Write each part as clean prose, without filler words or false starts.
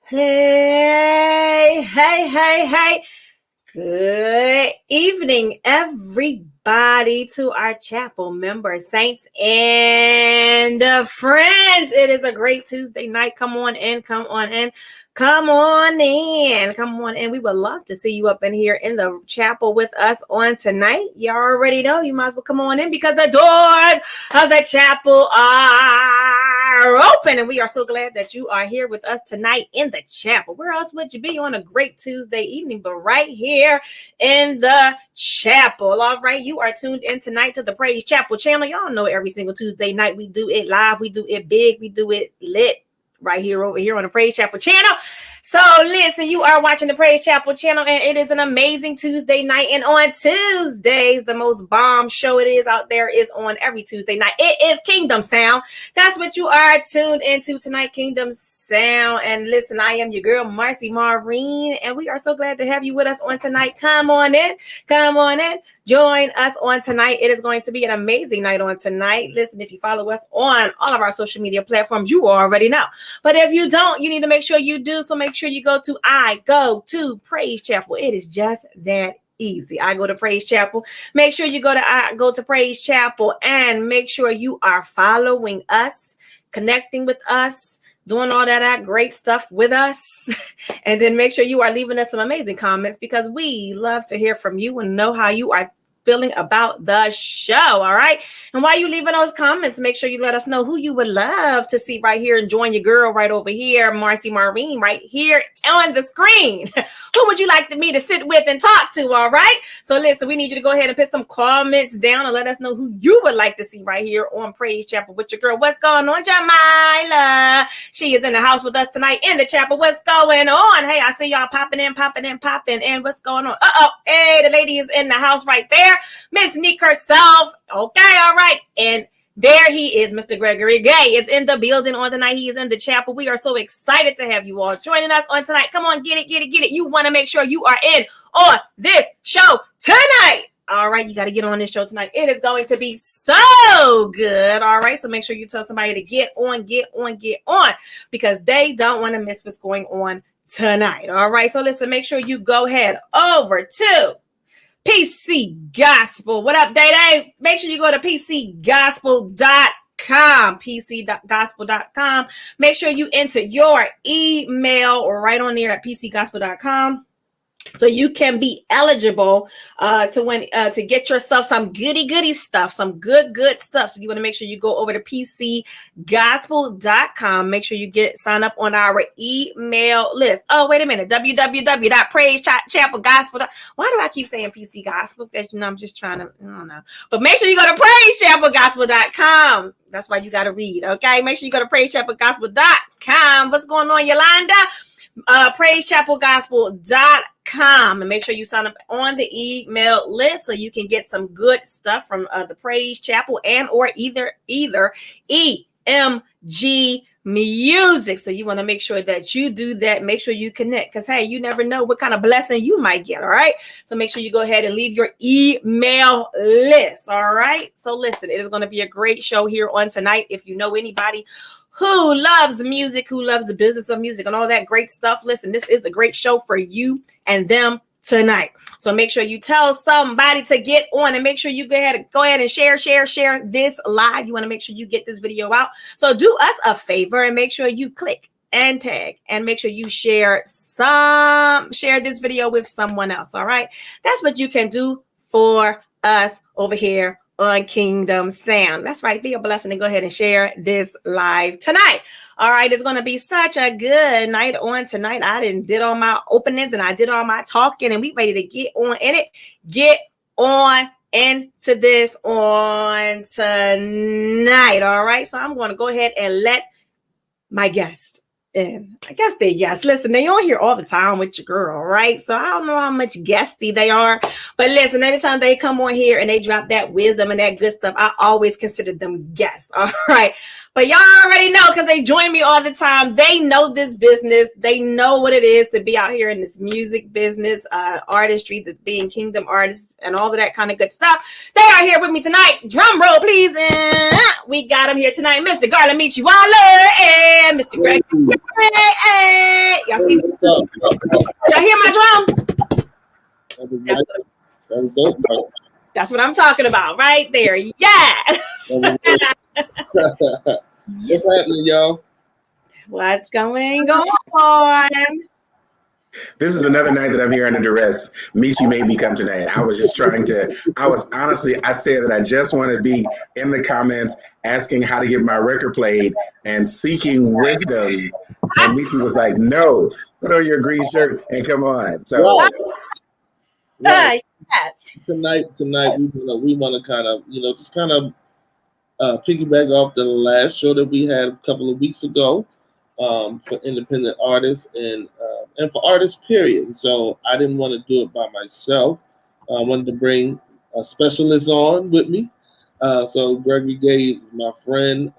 Hey, hey, hey, hey. Good evening, everybody, to our chapel members, saints, and friends. It is a great Tuesday night. Come on in, come on in, come on in, come on in. We would love to see you up in here in the chapel with us on tonight. You already know you might as well come on in because the doors of the chapel are open, and we are so glad that you are here with us tonight in the chapel. Where else would you be on a great Tuesday evening but right here in the chapel? All right, you are tuned in tonight to the Praise Chapel channel. Y'all know every single Tuesday night we do it live, we do it big, we do it lit right here over here on the Praise Chapel channel. So listen, you are watching the Praise Chapel channel, and it is an amazing Tuesday night. And on Tuesdays, the most bomb show it is out there is on every Tuesday night. It is Kingdom Sound. That's what you are tuned into tonight, Kingdom Sound. And listen, I am your girl, Marcy Maureen, and we are so glad to have you with us on tonight. Come on in, come on in. Join us on tonight. It is going to be an amazing night on tonight. Listen, if you follow us on all of our social media platforms, you already know. But if you don't, you need to make sure you do. So make sure you go to Praise Chapel. It is just that easy. I go to Praise Chapel. Make sure you go to Praise Chapel, and make sure you are following us, connecting with us, doing all that great stuff with us. And then make sure you are leaving us some amazing comments, because we love to hear from you and know how you are feeling about the show. All right. And while you leaving those comments, make sure you let us know who you would love to see right here, and join your girl right over here, Marcy Maureen, right here on the screen. Who would you like me to sit with and talk to? All right. So listen, we need you to go ahead and put some comments down and let us know who you would like to see right here on Praise Chapel with your girl. What's going on, Jamila? She is in the house with us tonight in the chapel. What's going on? Hey, I see y'all popping in. And what's going on? Hey, the lady is in the house right there. Miss Neek herself. Okay, all right. And there he is, Mr. Gregory Gay is in the building on the night. He is in the chapel. We are so excited to have you all joining us on tonight. Come on, get it. You want to make sure you are in on this show tonight. All right, you got to get on this show tonight. It is going to be so good. All right, so make sure you tell somebody to get on, because they don't want to miss what's going on tonight. All right, so listen, make sure you go ahead over to PC Gospel. What up, Day? Make sure you go to pcgospel.com, pcgospel.com. Make sure you enter your email right on there at pcgospel.com, so you can be eligible to get yourself some goody stuff, some good stuff. So you want to make sure you go over to pcgospel.com. Make sure you sign up on our email list. Oh, wait a minute. www.praisechapelgospel. Why do I keep saying PC Gospel? Because, I'm just trying to, I don't know. But make sure you go to praisechapelgospel.com. That's why you got to read, okay? Make sure you go to praisechapelgospel.com. What's going on, Yolanda? praisechapelgospel.com, and make sure you sign up on the email list so you can get some good stuff from the Praise Chapel and or either EMG Music. So you want to make sure that you do that. Make sure you connect, because hey, you never know what kind of blessing you might get. All right, so make sure you go ahead and leave your email list. All right, so listen, it is going to be a great show here on tonight. If you know anybody who loves music, who loves the business of music and all that great stuff, listen, this is a great show for you and them tonight. So make sure you tell somebody to get on, and make sure you go ahead and share this live. You want to make sure you get this video out. So do us a favor and make sure you click and tag, and make sure you share this video with someone else. All right. That's what you can do for us over here on Kingdom Sound. That's right. Be a blessing and go ahead and share this live tonight. All right. It's going to be such a good night on tonight. I did all my openings and I did all my talking, and we ready to get on in it. Get on into this on tonight. All right. So I'm going to go ahead and let my guest in. I guess they yes. Listen, they on here all the time with your girl, right? So I don't know how much guesty they are, but listen, every time they come on here and they drop that wisdom and that good stuff, I always consider them guests. All right. But y'all already know, because they join me all the time. They know this business. They know what it is to be out here in this music business, artistry, being kingdom artists and all of that kind of good stuff. They are here with me tonight. Drum roll, please. And we got them here tonight. Mr. Garland Miche Waller and Mr. Greg. Hey, y'all So, Y'all hear my drum? that was dope. That's what I'm talking about right there. Yes. What's happening, y'all? What's going on? This is another night that I'm here under duress. Miche made me come tonight. I was just trying to, I said that I just want to be in the comments asking how to get my record played and seeking wisdom. And Miche was like, no, put on your green shirt and come on. So Right. Yes. Tonight we want to kind of, just kind of piggyback off the last show that we had a couple of weeks ago for independent artists and for artists, period. So I didn't want to do it by myself. I wanted to bring a specialist on with me. So Gregory Gay is my friend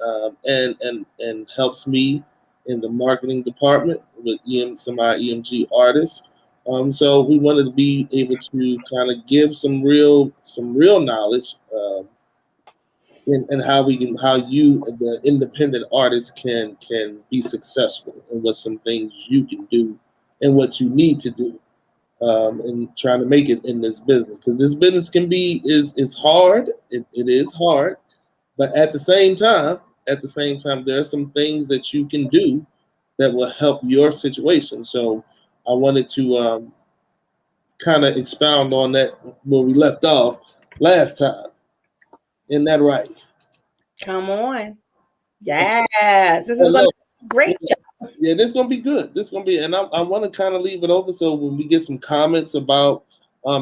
and helps me in the marketing department with some of our EMG artists. So we wanted to be able to kind of give some real knowledge and how you the independent artist can be successful and what some things you can do and what you need to do and trying to make it in this business, because this business is hard. It is hard, but at the same time there are some things that you can do that will help your situation. So I wanted to kind of expound on that where we left off last time. Isn't that right? Come on. Yes. This is going to be a great show. Yeah, this is going to be good. And I want to kind of leave it open so when we get some comments about,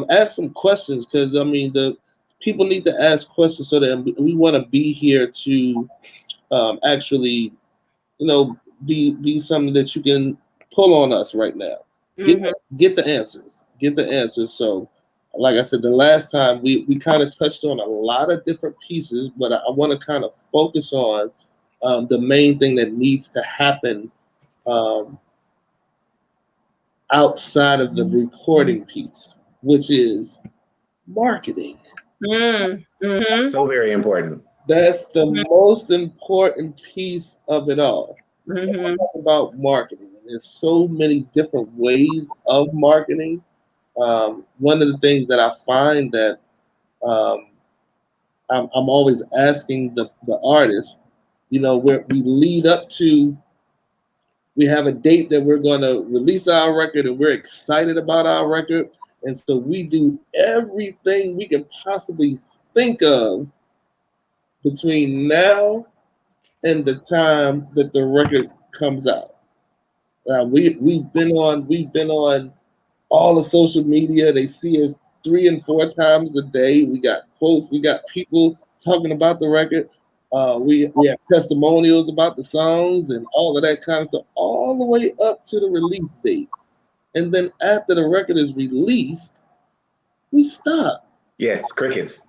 ask some questions, because I mean the people need to ask questions so that we want to be here to actually, be something that you can pull on us right now. Get the answers. So, like I said, the last time we kind of touched on a lot of different pieces, but I want to kind of focus on the main thing that needs to happen outside of the recording piece, which is marketing. so very important. That's the most important piece of it all. Talk about marketing. There's so many different ways of marketing. One of the things that I find that I'm always asking the artist, where we lead up to, we have a date that we're going to release our record and we're excited about our record. And so we do everything we can possibly think of between now and the time that the record comes out. We've been on all the social media. They see us 3 and 4 times a day. We got posts. We got people talking about the record. We have testimonials about the songs and all of that kind of stuff, all the way up to the release date. And then after the record is released, we stop. Yes, crickets.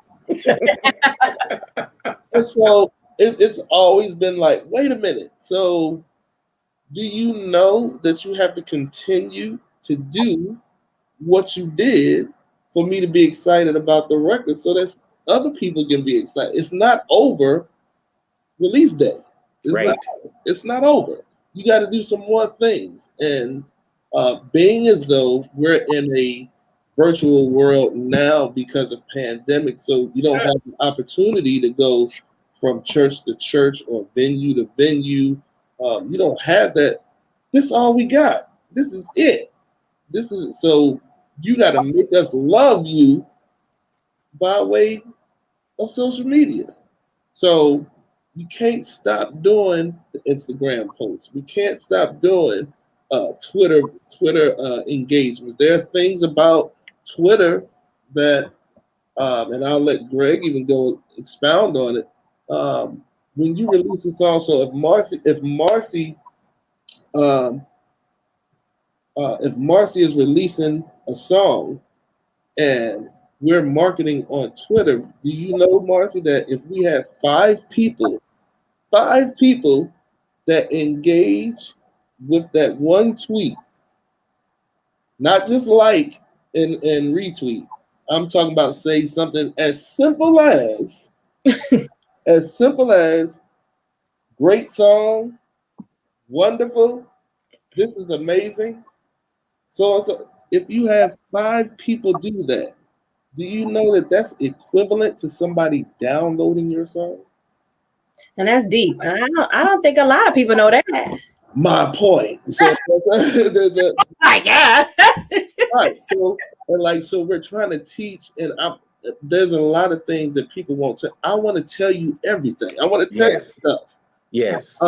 And so it's always been like, wait a minute. So do you know that you have to continue to do what you did for me to be excited about the record so that other people can be excited? It's not over release day. It's not over. You got to do some more things. And being as though we're in a virtual world now because of pandemic, so you don't have the opportunity to go from church to church or venue to venue. You don't have that. This is all we got. This is it. So you got to make us love you by way of social media. So you can't stop doing the Instagram posts. We can't stop doing Twitter engagements. There are things about Twitter that, and I'll let Greg even go expound on it. When you release a song, so if Marcy is releasing a song and we're marketing on Twitter, do you know, Marcy, that if we have 5 people that engage with that one tweet, not just like and retweet, I'm talking about say something as simple as great song, wonderful, this is amazing. So if you have 5 people do that, do you know that that's equivalent to somebody downloading your song? And that's deep. And I don't think a lot of people know that. My point. So there's a My God. right. So we're trying to teach, and there's a lot of things that people want to. I want to tell you everything. I want to tell you stuff. Yes.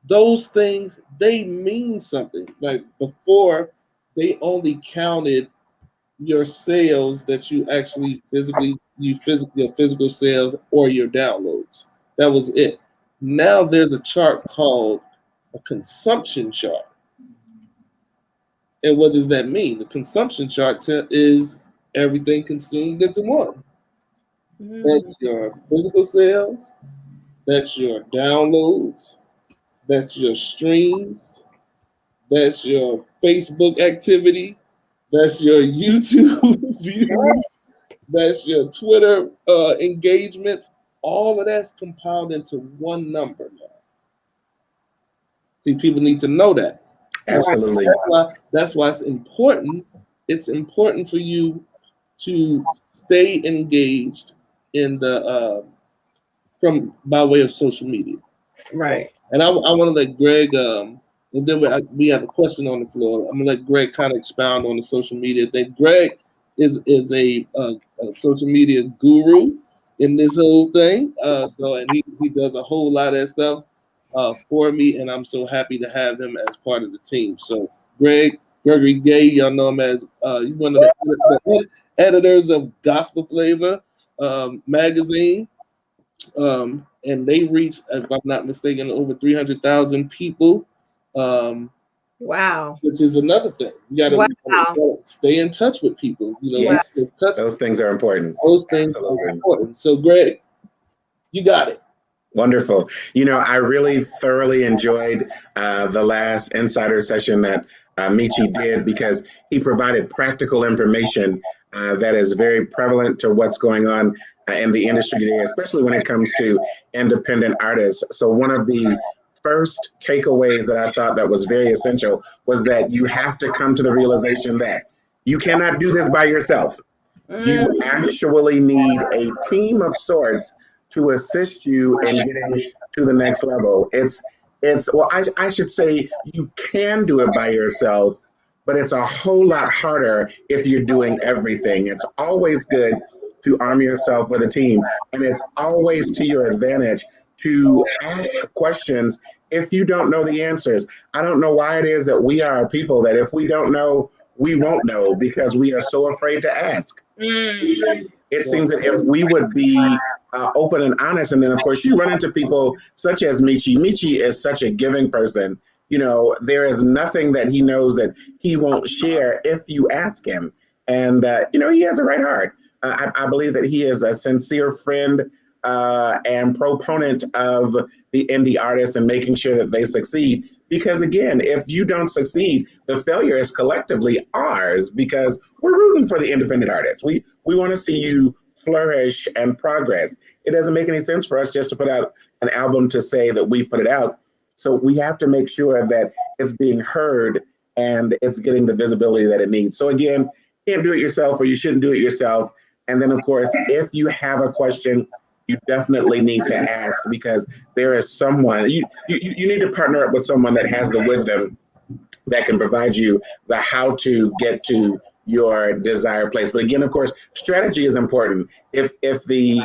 Those things, they mean something. Like before, they only counted your sales that you actually your physical sales or your downloads. That was it. Now there's a chart called a consumption chart. And what does that mean? The consumption chart is everything consumed into one. That's your physical sales, that's your downloads, that's your streams, that's your Facebook activity, that's your YouTube views, that's your Twitter engagements. All of that's compiled into one number now. See, people need to know that. Absolutely. That's why it's important. It's important for you to stay engaged in the from by way of social media. Right. And I want to let Greg, and then we have a question on the floor. I'm gonna let Greg kind of expound on the social media thing. Greg is a social media guru in this whole thing. And he does a whole lot of that stuff for me, and I'm so happy to have him as part of the team. So Gregory Gay, y'all know him as one of the editors of Gospel Flavor magazine. And they reach, if I'm not mistaken, over 300,000 people. Wow. Which is another thing. You gotta stay in touch with people. Yes, those things are important. Those things are important. So, Greg, you got it. Wonderful. I really thoroughly enjoyed the last insider session that Miche did, because he provided practical information that is very prevalent to what's going on in the industry today, especially when it comes to independent artists. So one of the first takeaways that I thought that was very essential was that you have to come to the realization that you cannot do this by yourself. You actually need a team of sorts to assist you in getting to the next level. I should say you can do it by yourself, but it's a whole lot harder if you're doing everything. It's always good to arm yourself with a team, and it's always to your advantage to ask questions if you don't know the answers. I don't know why it is that we are people that if we don't know, we won't know, because we are so afraid to ask. It seems that if we would be open and honest, and then of course you run into people such as Miche. Miche is such a giving person. There is nothing that he knows that he won't share if you ask him. And, he has a right heart. I believe that he is a sincere friend and proponent of the indie artists and making sure that they succeed. Because again, if you don't succeed, the failure is collectively ours, because we're rooting for the independent artists. We want to see you flourish and progress. It doesn't make any sense for us just to put out an album to say that we put it out. So we have to make sure that it's being heard and it's getting the visibility that it needs. So again, you can't do it yourself, or you shouldn't do it yourself. And then, of course, if you have a question, you definitely need to ask, because there is someone, you need to partner up with someone that has the wisdom that can provide you the how to get to your desired place. But again, of course, strategy is important. If the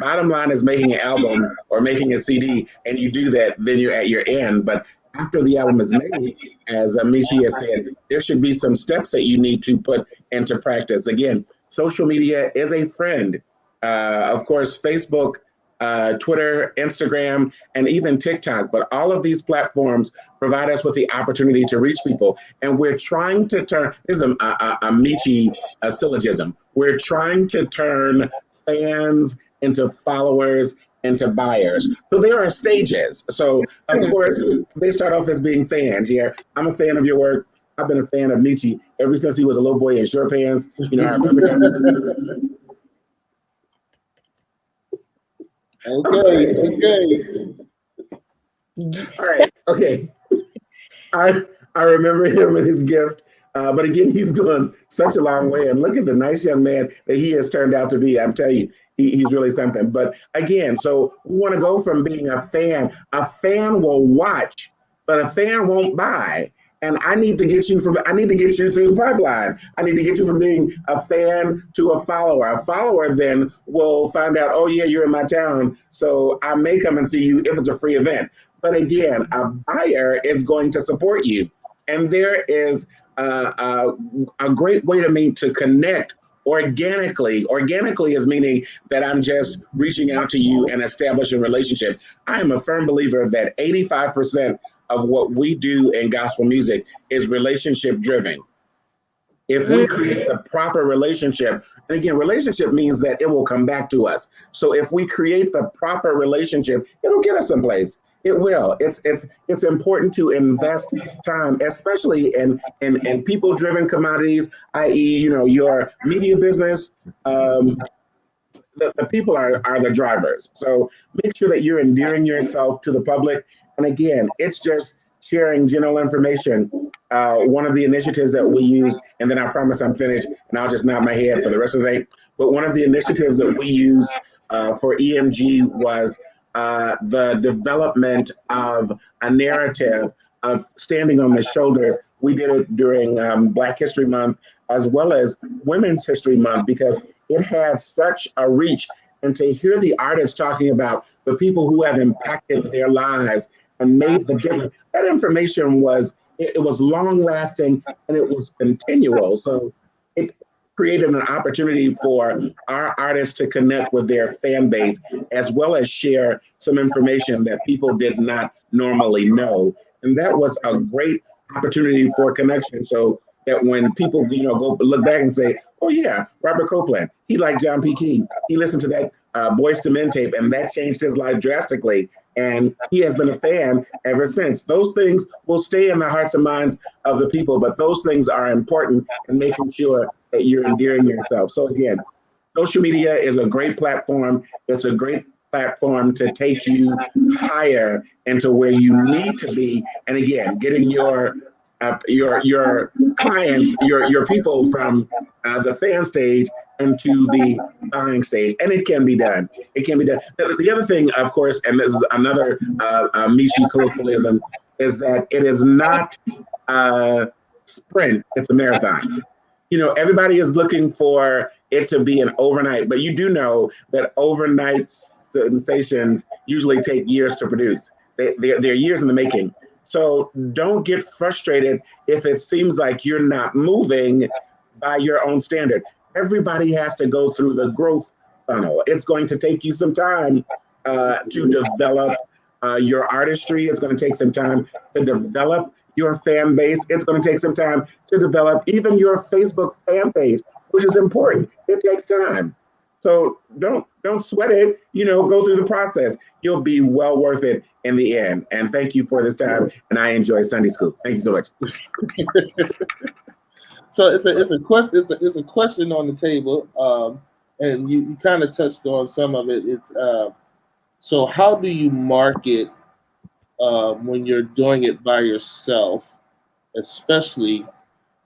bottom line is making an album or making a CD, and you do that, then you're at your end. But after the album is made, as Miche has said, there should be some steps that you need to put into practice. Again, social media is a friend. Of course, Facebook, Twitter, Instagram, and even TikTok. But all of these platforms provide us with the opportunity to reach people. And we're trying to turn, this is a Miche syllogism, we're trying to turn fans into followers, into buyers. So there are stages. So of course, they start off as being fans. Yeah, I'm a fan of your work. I've been a fan of Miche ever since he was a little boy in short pants. I remember him. Okay. All right. Okay. I remember him and his gift But again, he's gone such a long way. And look at the nice young man that he has turned out to be. I'm telling you, he's really something. But again, so we want to go from being a fan. A fan will watch, but a fan won't buy. And I need to get you through the pipeline. I need to get you from being a fan to a follower. A follower then will find out, oh yeah, you're in my town, so I may come and see you if it's a free event. But again, a buyer is going to support you. And there is a great way to connect organically. Organically is meaning that I'm just reaching out to you and establishing a relationship. I am a firm believer that 85% of what we do in gospel music is relationship driven. If we create the proper relationship, and again, relationship means that it will come back to us. So if we create the proper relationship, it'll get us someplace. It will. It's important to invest time, especially in people-driven commodities, i.e., your media business. The people are the drivers. So make sure that you're endearing yourself to the public. And again, it's just sharing general information. One of the initiatives that we use, and then I promise I'm finished, and I'll just nod my head for the rest of the day. But one of the initiatives that we used for EMG was the development of a narrative of standing on the shoulders. We did it during Black History Month as well as Women's History Month because it had such a reach. And to hear the artists talking about the people who have impacted their lives and made the difference, that information was long lasting and it was continual. So it created an opportunity for our artists to connect with their fan base as well as share some information that people did not normally know. And that was a great opportunity for connection. So that when people, go look back and say, oh yeah, Robert Copeland, he liked John P. Key. He listened to that Boyz II Men tape and that changed his life drastically. And he has been a fan ever since. Those things will stay in the hearts and minds of the people, but those things are important in making sure that you're endearing yourself. So again, social media is a great platform. It's a great platform to take you higher into where you need to be. And again, getting your clients, your people from the fan stage into the buying stage, and it can be done. It can be done. The other thing, of course, and this is another Miche colloquialism, is that it is not a sprint; it's a marathon. Everybody is looking for it to be an overnight, but you do know that overnight sensations usually take years to produce. They're years in the making. So don't get frustrated if it seems like you're not moving by your own standard. Everybody has to go through the growth funnel. It's going to take you some time to develop your artistry. It's going to take some time to develop your fan base. It's going to take some time to develop even your Facebook fan page, which is important. It takes time. So don't sweat it, go through the process. You'll be well worth it in the end. And thank you for this time. And I enjoy Sunday School. Thank you so much. So it's a question on the table, and you kind of touched on some of it. It's so how do you market when you're doing it by yourself, especially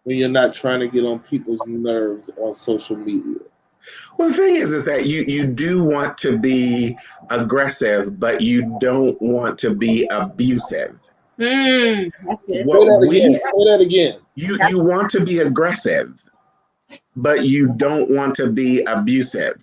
when you're not trying to get on people's nerves on social media? Well, the thing is that you do want to be aggressive, but you don't want to be abusive. That's good. Say that again. You want to be aggressive, but you don't want to be abusive.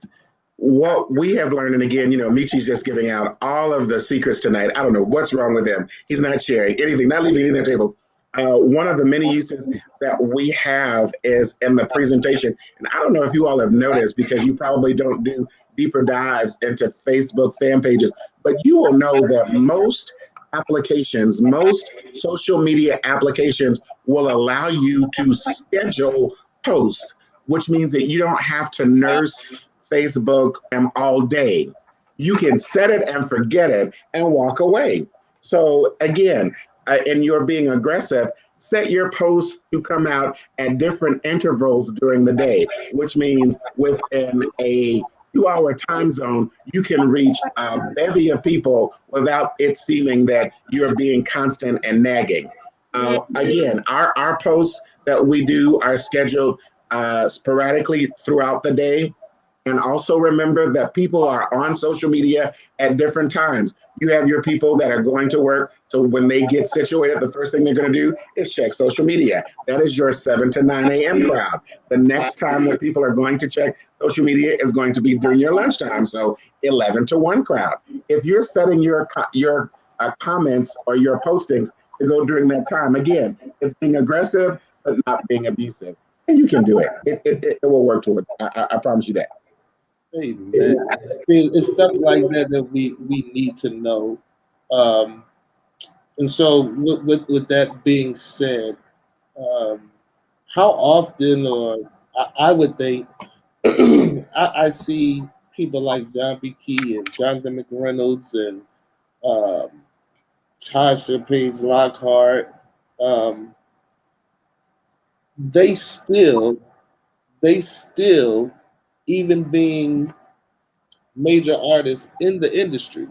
What we have learned, and again, Michi's just giving out all of the secrets tonight. I don't know what's wrong with him. He's not sharing anything, not leaving anything on the table. One of the many uses that we have is in the presentation. And I don't know if you all have noticed because you probably don't do deeper dives into Facebook fan pages, but you will know that most applications, most social media applications will allow you to schedule posts, which means that you don't have to nurse Facebook all day. You can set it and forget it and walk away. So again, and you're being aggressive, set your posts to come out at different intervals during the day, which means within a 2-hour time zone, you can reach a bevy of people without it seeming that you're being constant and nagging. Again, our posts that we do are scheduled sporadically throughout the day. And also remember that people are on social media at different times. You have your people that are going to work. So when they get situated, the first thing they're going to do is check social media. That is your 7 to 9 a.m. crowd. The next time that people are going to check social media is going to be during your lunchtime. So 11 to 1 crowd. If you're setting your comments or your postings to go during that time, again, it's being aggressive, but not being abusive. And you can do it. It will work toward it. I promise you that. Amen. See, it's stuff like that that we need to know. And so, with that being said, how often, or I would think, I see people like John B. Key and Jonathan McReynolds and Tasha Page Lockhart. Um, they still, even being major artists in the industry,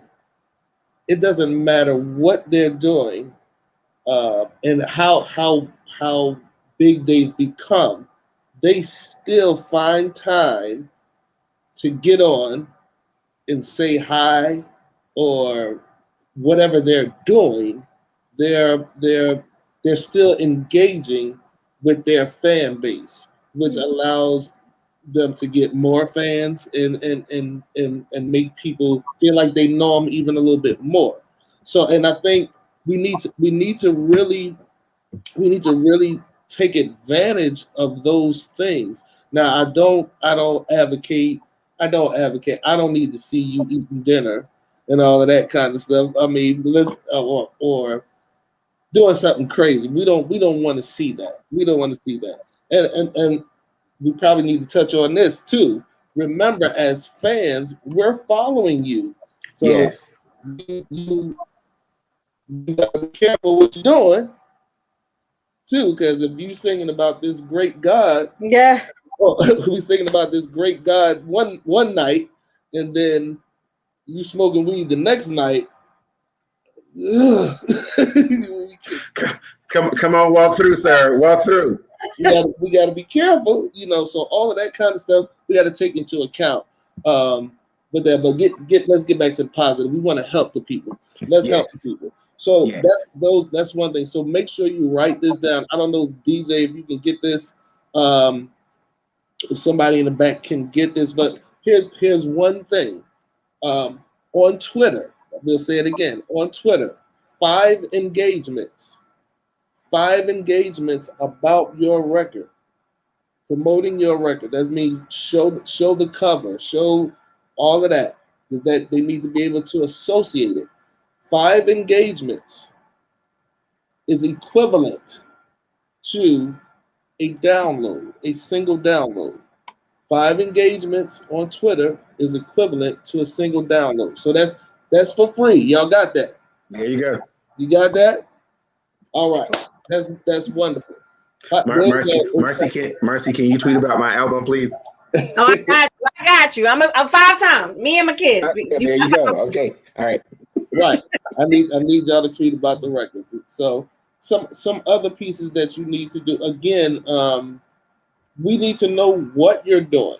it doesn't matter what they're doing and how big they've become. They still find time to get on and say hi or whatever they're doing. They're still engaging with their fan base, which allows them to get more fans and make people feel like they know them even a little bit more. So, and I think we need to really take advantage of those things. Now, I don't advocate. I don't need to see you eating dinner and all of that kind of stuff. I mean, let's or doing something crazy. We don't want to see that. We don't want to see that. And we probably need to touch on this too. Remember, as fans, we're following you. So yes, you gotta be careful what you're doing too, because if you singing about this great God, Yeah. we singing about this great God one night, and then you smoking weed the next night. come on, walk through, sir. Walk through. We got to be careful, So all of that kind of stuff we got to take into account. But let's get back to the positive. We want to help the people. Let's help the people. So that's one thing. So make sure you write this down. I don't know, DJ, if you can get this. If somebody in the back can get this, but here's one thing. On Twitter, we'll say it again. On Twitter, 5 engagements about your record, promoting your record. That means show the cover, show all of that. That they need to be able to associate it. 5 engagements is equivalent to a download, a single download. 5 engagements on Twitter is equivalent to a single download. So that's for free. Y'all got that? There you go. You got that? All right. That's wonderful. Marcy, can you tweet about my album, please? Oh, I got you. I'm 5 times. Me and my kids. There you go. Okay. All right. Right. I need y'all to tweet about the records. So some other pieces that you need to do. Again, we need to know what you're doing.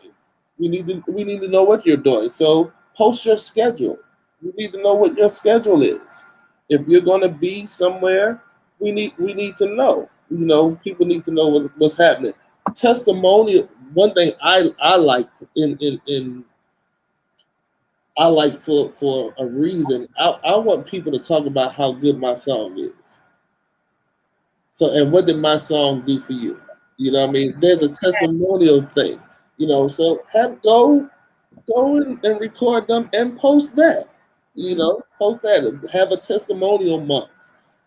We need to know what you're doing. So post your schedule. We need to know what your schedule is. If you're going to be somewhere, we need to know. People need to know what's happening. Testimonial. One thing I like I like for a reason. I want people to talk about how good my song is. So, and what did my song do for you? You know what I mean? There's a testimonial thing. So go and record them and post that. Post that. Have a testimonial month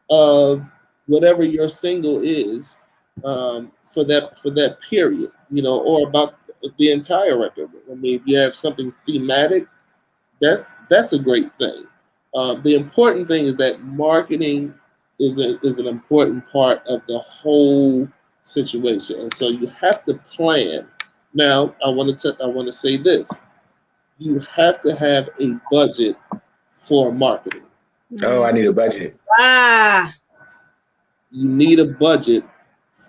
of whatever your single is for that period. Or about the entire record. I mean, if you have something thematic, that's a great thing. The important thing is that marketing is an important part of the whole situation, and so you have to plan. Now, I want to say this: you have to have a budget for marketing. Oh, I need a budget. Ah. You need a budget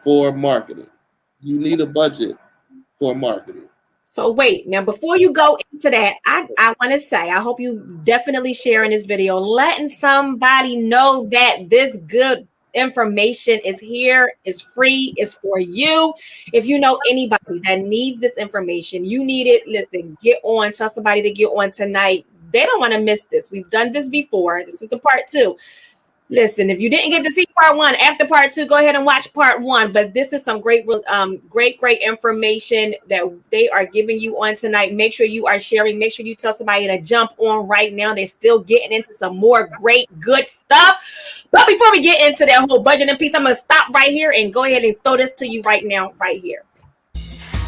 for marketing. You need a budget for marketing. So wait, now before you go into that, I want to say, I hope you definitely sharing this video, letting somebody know that this good information is here, is free, is for you. If you know anybody that needs this information, you need it, listen, get on, tell somebody to get on tonight. They don't want to miss this. We've done this before. This was the part 2. Listen, if you didn't get to see part 1, after part 2, go ahead and watch part 1. But this is some great information that they are giving you on tonight. Make sure you are sharing. Make sure you tell somebody to jump on right now. They're still getting into some more great, good stuff. But before we get into that whole budgeting piece, I'm going to stop right here and go ahead and throw this to you right now, right here.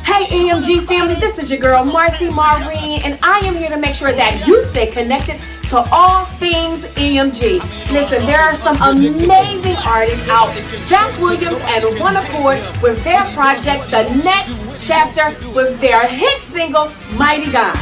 Hey EMG family, this is your girl Marcy Maureen, and I am here to make sure that you stay connected to all things EMG. Listen, there are some amazing artists out. Zach Williams and One Accord with their project, The Next Chapter, with their hit single, Mighty God.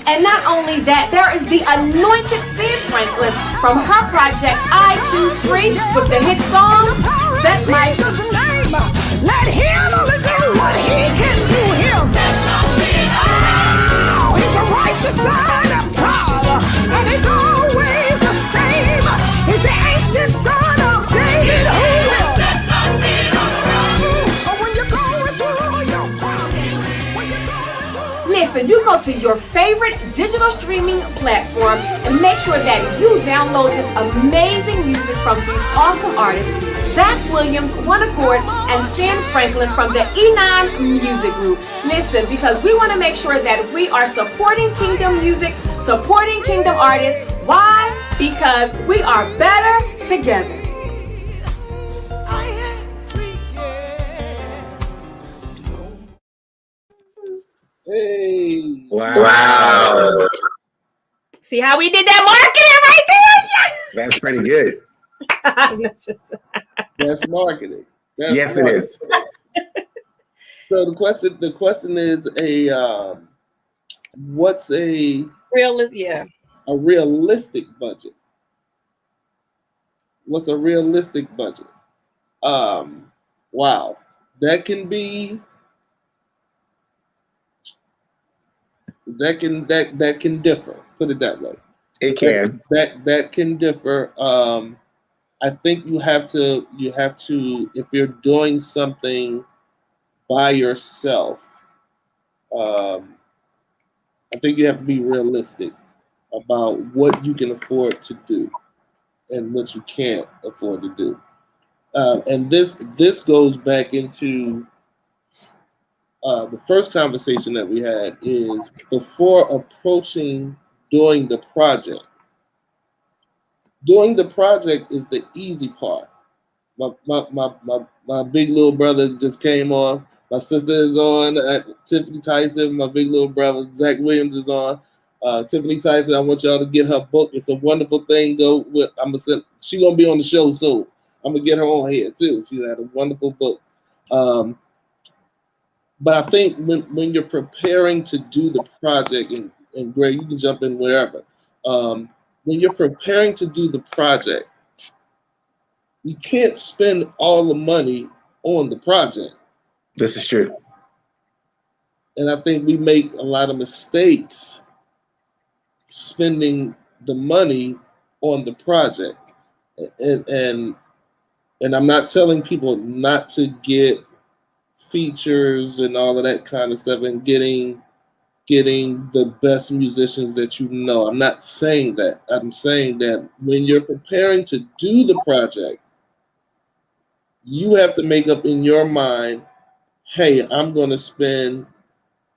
And not only that, there is the anointed Sam Franklin from her project, I Choose Free, with the hit song, Set My Name. Let him only do what he can do him. Oh, he's a righteous son of God, and he's always the same. He's the ancient son of David who will set my feet on the road. When you're going through your problems, when you're going through. Listen, you go to your favorite digital streaming platform and make sure that you download this amazing music from these awesome artists, Zach Williams, One Accord, and Sam Franklin from the E9 Music Group. Listen, because we want to make sure that we are supporting Kingdom music, supporting Kingdom artists. Why? Because we are better together. Hey. Wow. See how we did that marketing right there? That's pretty good. That's marketing. That's yes, marketing. it is. So the question is what's a realistic budget? What's a realistic budget? Wow. That can differ. Put it that way. It can. That can differ. I think you have to if you're doing something by yourself, I think you have to be realistic about what you can afford to do and what you can't afford to do. And this goes back into the first conversation that we had is before approaching doing the project. Doing the project is the easy part. My big little brother just came on. My sister is on. Tiffany Tyson, my big little brother Zach Williams is on. Tiffany Tyson, I want y'all to get her book. It's a wonderful thing. She's gonna be on the show soon. I'm gonna get her on here too. She had a wonderful book. But I think when you're preparing to do the project, and Greg, you can jump in wherever. When you're preparing to do the project, you can't spend all the money on the project. This is true. And I think we make a lot of mistakes spending the money on the project. And I'm not telling people not to get features and all of that kind of stuff and getting the best musicians that you know. I'm not saying that. I'm saying that when you're preparing to do the project, you have to make up in your mind, hey, I'm going to spend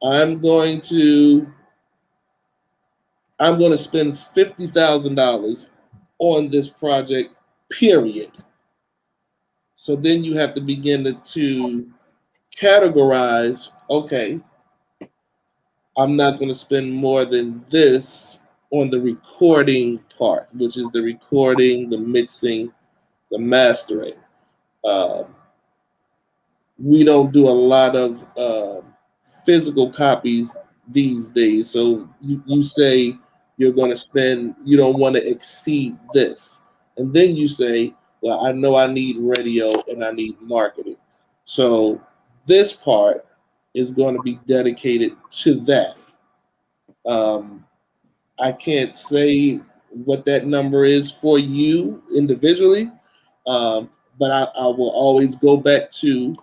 $50,000 on this project, period. So then you have to begin to categorize, okay, I'm not going to spend more than this on the recording part, which is the recording, the mixing, the mastering. Um, we don't do a lot of physical copies these days. So you say you're going to spend, you don't want to exceed this. And then you say, well, I know I need radio and I need marketing. So this part is going to be dedicated to that. Um, I can't say what that number is for you individually, but I will always go back to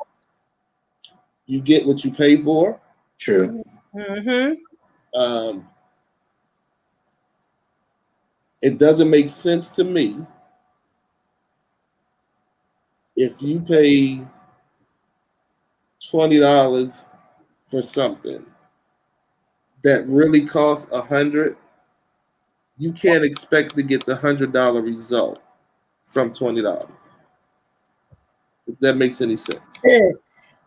you get what you pay for. True. Mm-hmm. Um, it doesn't make sense to me if you pay $20 for something that really costs $100. You can't expect to get the $100 result from $20. If that makes any sense.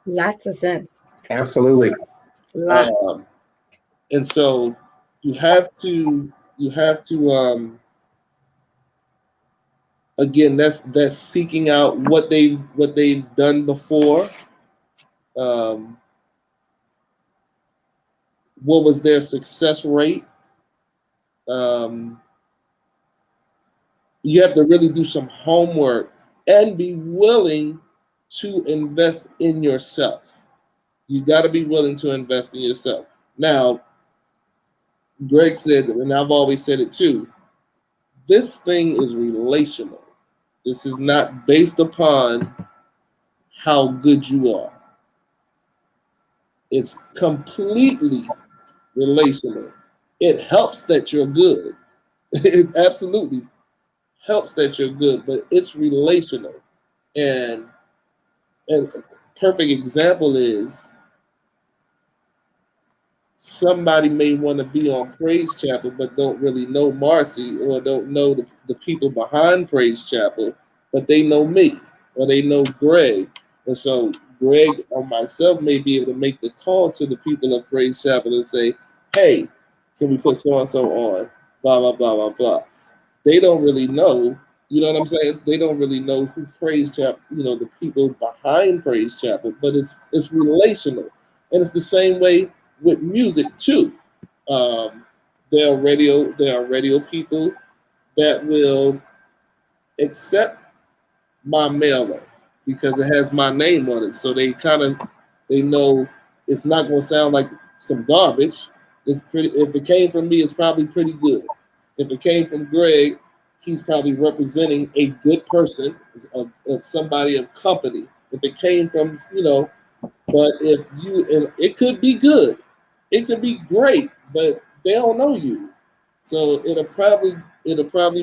Lots of sense. Absolutely. Lot. And so you have to again, that's seeking out what they've done before. Um, what was their success rate? Um, you have to really do some homework and be willing to invest in yourself. You got to be willing to invest in yourself. Now, Greg said, and I've always said it too, this thing is relational. This is not based upon how good you are. It's completely relational. It helps that you're good. It absolutely helps that you're good, but it's relational. And and a perfect example is somebody may want to be on Praise Chapel but don't really know Marcy or don't know the people behind Praise Chapel, but they know me or they know Greg. And so Greg or myself may be able to make the call to the people of Praise Chapel and say, hey, can we put so and so on? Blah, blah, blah, blah, blah. They don't really know, you know what I'm saying? They don't really know who Praise Chapel, the people behind Praise Chapel, but it's relational. And it's the same way with music too. Um, there are radio people that will accept my mailer because it has my name on it. So they know it's not going to sound like some garbage. It's pretty. If it came from me, it's probably pretty good. If it came from Greg, he's probably representing a good person, of somebody of company. If it came from, but if you, and it could be good, it could be great, but they don't know you. So it'll probably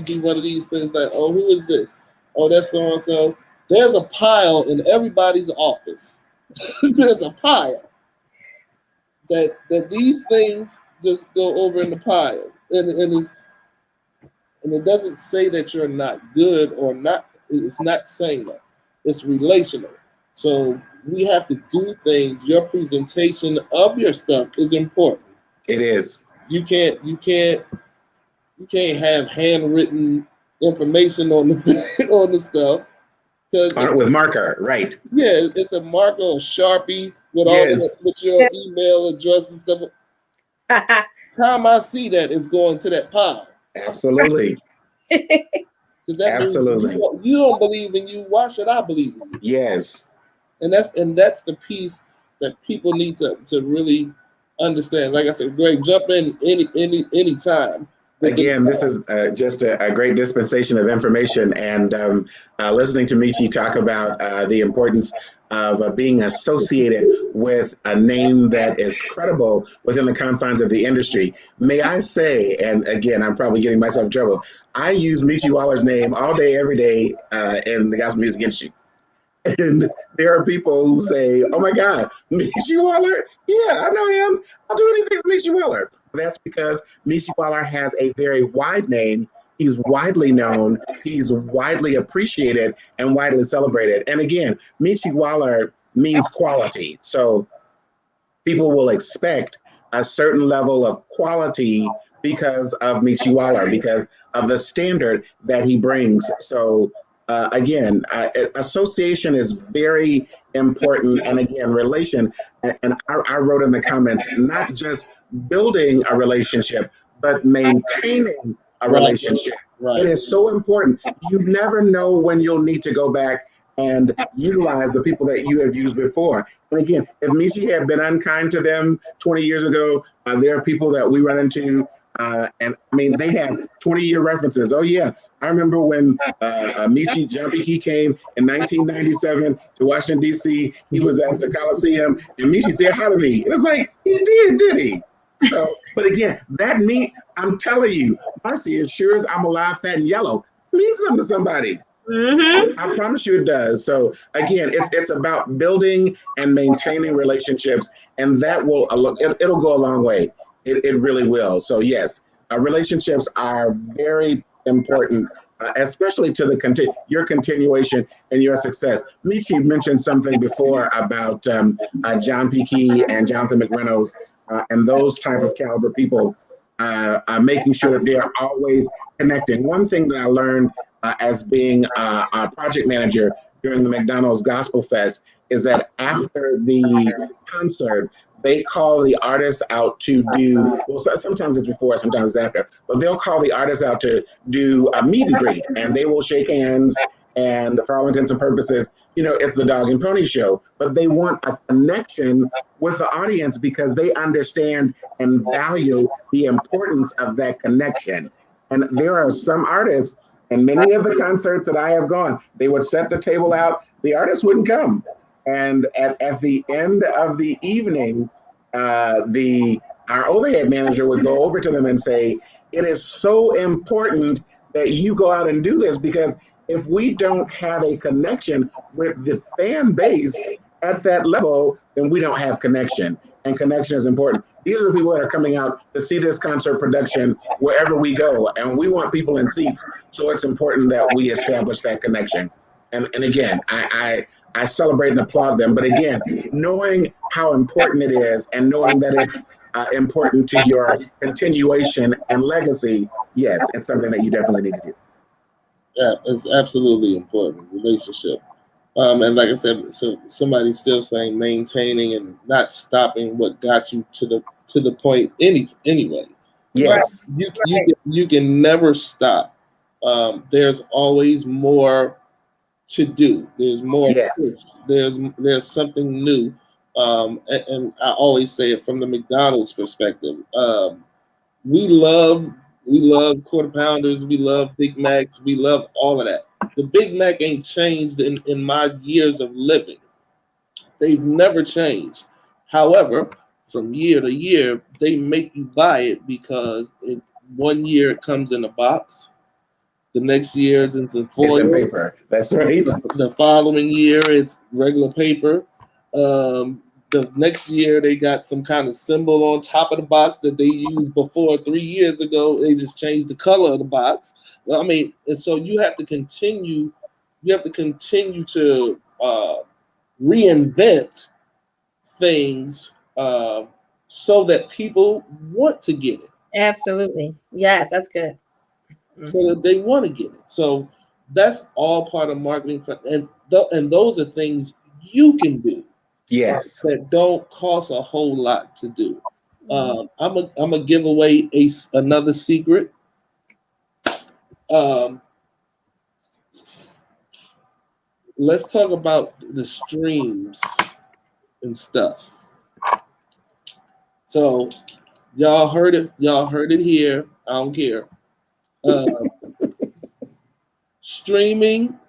be one of these things like, oh, who is this? Oh, that's so and so. There's a pile in everybody's office. There's a pile that these things just go over in the pile, and it doesn't say that you're not good or not. It's not saying that. It's relational. So we have to do things. Your presentation of your stuff is important. It is. You can't have handwritten information on the on the stuff because With marker, right? yeah, it's a marker or Sharpie with Yes. with your email address and stuff. Time I see that is going to that pile. Absolutely. That Absolutely. means you don't believe in you. Why should I believe in you? Yes. And that's the piece that people need to really understand. Like I said, Greg, jump in any time. Again, this is just a great dispensation of information, and listening to Michi talk about the importance of being associated with a name that is credible within the confines of the industry. May I say, and again, I'm probably getting myself in trouble, I use Michi Waller's name all day, every day in the gospel music industry. And there are people who say, oh my God, Michi Waller? Yeah, I know him. I'll do anything for Michi Waller. That's because Michi Waller has a very wide name. He's widely known. He's widely appreciated and widely celebrated. And again, Michi Waller means quality. So people will expect a certain level of quality because of Miche Waller, because of the standard that he brings. So again, association is very important. And again, and I wrote in the comments, not just building a relationship, but maintaining a Right. relationship. Right. It is so important. You never know when you'll need to go back and utilize the people that you have used before. And again, if Michi had been unkind to them 20 years ago, there are people that we run into, and I mean, they have 20-year references. Oh, yeah. I remember when Michi Jumpy came in 1997 to Washington, D.C. He was at the Coliseum, and Michi said hi to me. It was like, he did he? So, but again, that I'm telling you, Marcy, as sure as I'm alive, fat, and yellow, means something to somebody. Mm-hmm. I promise you it does. So again, it's about building and maintaining relationships, and that will it'll go a long way. It really will. So yes, relationships are very important, especially to your continuation and your success. Michi mentioned something before about John P. Key and Jonathan McReynolds and those type of caliber people. Making sure that they are always connecting. One thing that I learned as being a project manager during the McDonald's Gospel Fest is that after the concert, they call the artists out to do, well, sometimes it's before, sometimes it's after, but they'll call the artists out to do a meet and greet, and they will shake hands. And for all intents and purposes, it's the dog and pony show, but they want a connection with the audience because they understand and value the importance of that connection. And there are some artists, and many of the concerts that I have gone, they would set the table out, the artists wouldn't come. And at the end of the evening, our overhead manager would go over to them and say, it is so important that you go out and do this, because if we don't have a connection with the fan base at that level, then we don't have connection. And connection is important. These are the people that are coming out to see this concert production wherever we go. And we want people in seats. So it's important that we establish that connection. And again, I celebrate and applaud them. But again, knowing how important it is and knowing that it's important to your continuation and legacy, yes, it's something that you definitely need to do. Yeah, it's absolutely important, relationship. And like I said, so somebody's still saying maintaining and not stopping what got you to the point anyway. Yes. You can never stop. There's always more to do. There's more. Yes. There's something new. And I always say it from the McDonald's perspective. We love quarter pounders. We love Big Macs. We love all of that. The Big Mac ain't changed in my years of living. They've never changed. However, from year to year, they make you buy it because one year it comes in a box. The next year it's in some foil. It's in paper. That's right. The following year it's regular paper. The next year they got some kind of symbol on top of the box that they used before 3 years ago. They just changed the color of the box. I mean, and so you have to continue. You have to continue to reinvent things so that people want to get it. Absolutely. Yes, that's good. So that they want to get it. So that's all part of marketing, and those are things you can do. Yes. That don't cost a whole lot to do. I'm gonna give away another secret. Let's talk about the streams and stuff. So y'all heard it. Y'all heard it here. I don't care. Streaming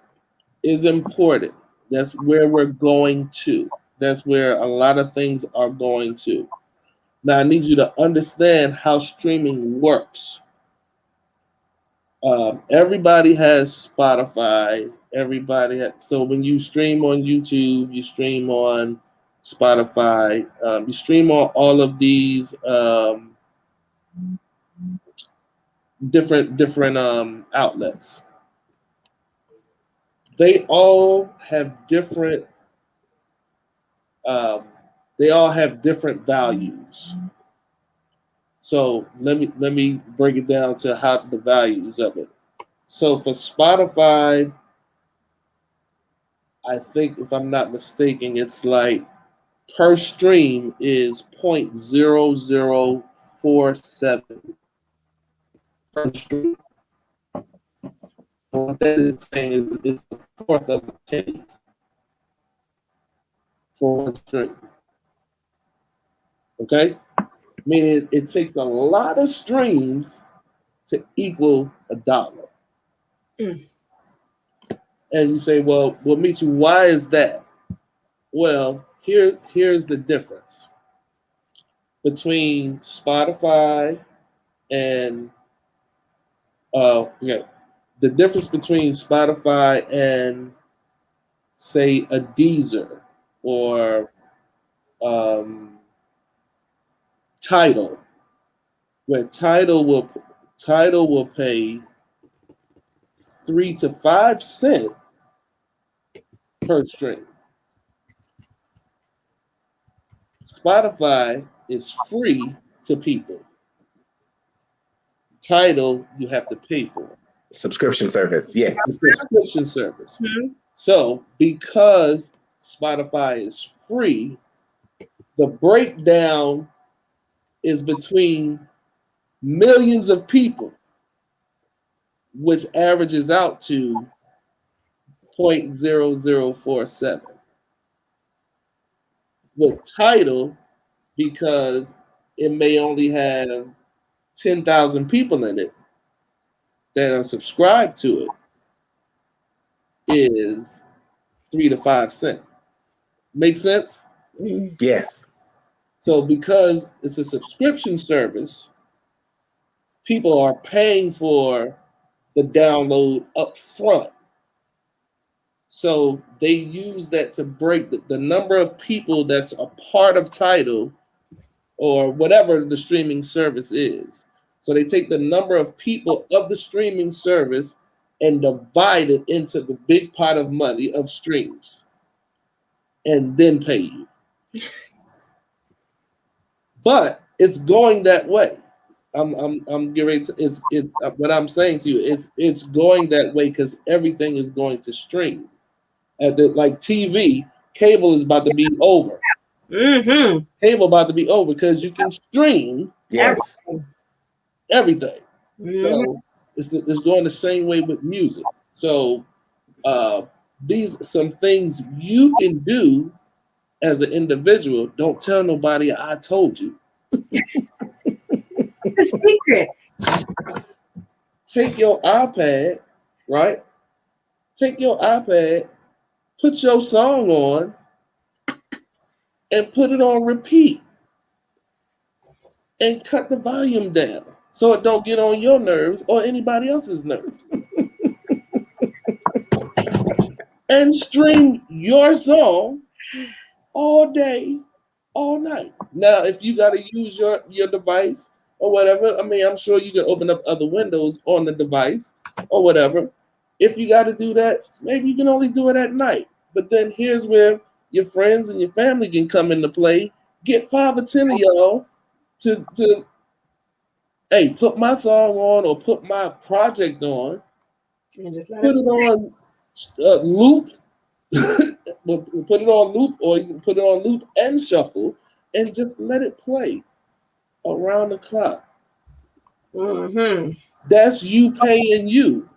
is important. That's where we're going to. That's where a lot of things are going to. Now, I need you to understand how streaming works. Everybody has Spotify. So when you stream on YouTube, you stream on Spotify. You stream on all of these different outlets. They all have different. They all have different values. So let me break it down to how the values of it. So for Spotify, I think if I'm not mistaken, it's like per stream is 0.0047 per stream. What that is saying is it's a fourth of a penny for one stream. Okay? Meaning it takes a lot of streams to equal $1. Mm. And you say, well, Michi, why is that? Well, here's the difference between Spotify and the difference between Spotify and say a Deezer or Tidal, where Tidal will pay 3 to 5 cents per stream. Spotify is free to people. Tidal you have to pay for. Subscription service, yes. Subscription service. Mhm. So because Spotify is free, the breakdown is between millions of people, which averages out to 0.0047. With Tidal, because it may only have 10,000 people in it that are subscribed to it, is 3 to 5 cents. Make sense? Mm. Yes. So because it's a subscription service, people are paying for the download up front. So they use that to break the number of people that's a part of Tidal or whatever the streaming service is. So they take the number of people of the streaming service and divide it into the big pot of money of streams and then pay you. But it's going that way. I'm getting ready to, it's what I'm saying to you. It's going that way because everything is going to stream. Like TV, cable is about to be over. Mm-hmm. Cable about to be over because you can stream Yes. everything. Mm-hmm. So it's going the same way with music. So these some things you can do as an individual. Don't tell nobody I told you. The secret. Take your iPad, right? Take your iPad, put your song on, and put it on repeat. And cut the volume down so it don't get on your nerves or anybody else's nerves. And stream your song all day, all night. Now, if you got to use your device or whatever, I mean, I'm sure you can open up other windows on the device or whatever. If you got to do that, maybe you can only do it at night. But then here's where your friends and your family can come into play. Get 5 or 10 of y'all to hey, put my song on or put my project on, And just let put it on loop, put it on loop, or you can put it on loop and shuffle, and just let it play around the clock. Mm-hmm. That's you paying you.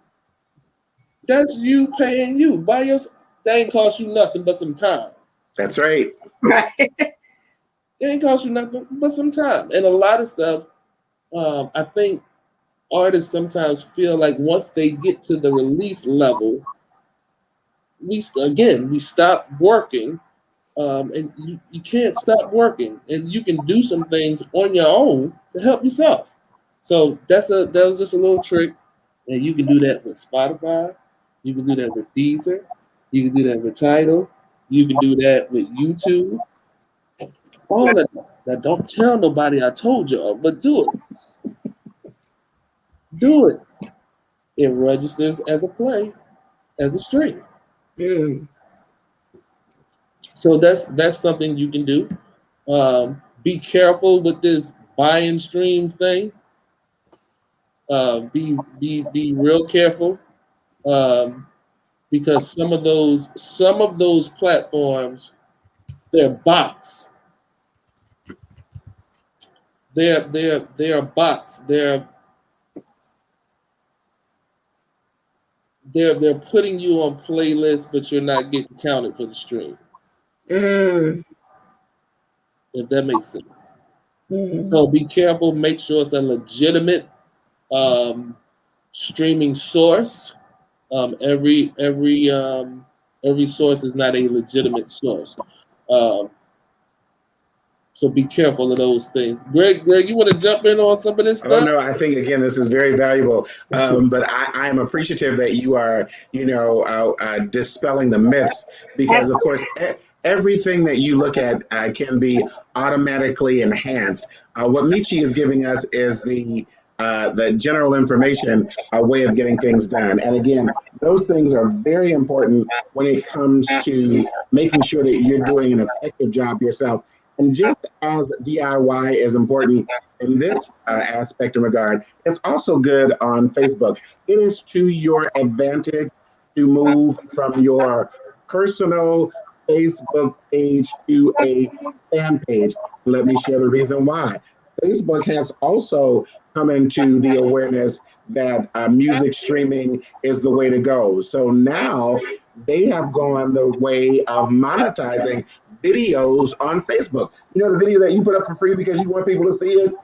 That's you paying you. By your, that ain't cost you nothing but some time. That's right. Right. It ain't cost you nothing but some time. And a lot of stuff, I think artists sometimes feel like once they get to the release level, we stop working, and you can't stop working, and you can do some things on your own to help yourself. So that was just a little trick, and you can do that with Spotify, you can do that with Deezer, you can do that with Tidal, you can do that with YouTube. All that. Now don't tell nobody I told you, but do it. Do it. It registers as a play, as a stream. Mm. So that's something you can do. Be careful with this buy and stream thing. Be real careful, because some of those platforms, they're bots. They're bots. They're putting you on playlists, but you're not getting counted for the stream. Mm. If that makes sense. Mm. So be careful. Make sure it's a legitimate streaming source. Every source is not a legitimate source. Um, so be careful of those things. Greg, you want to jump in on some of this Oh stuff? no, I think again this is very valuable. But I am appreciative that you are, dispelling the myths because, of course, everything that you look at can be automatically enhanced. What Michi is giving us is the general information, way of getting things done. And again, those things are very important when it comes to making sure that you're doing an effective job yourself. And just as DIY is important in this aspect and regard, it's also good on Facebook. It is to your advantage to move from your personal Facebook page to a fan page. Let me share the reason why. Facebook has also come into the awareness that music streaming is the way to go. So now they have gone the way of monetizing videos on Facebook. You know, the video that you put up for free because you want people to see it?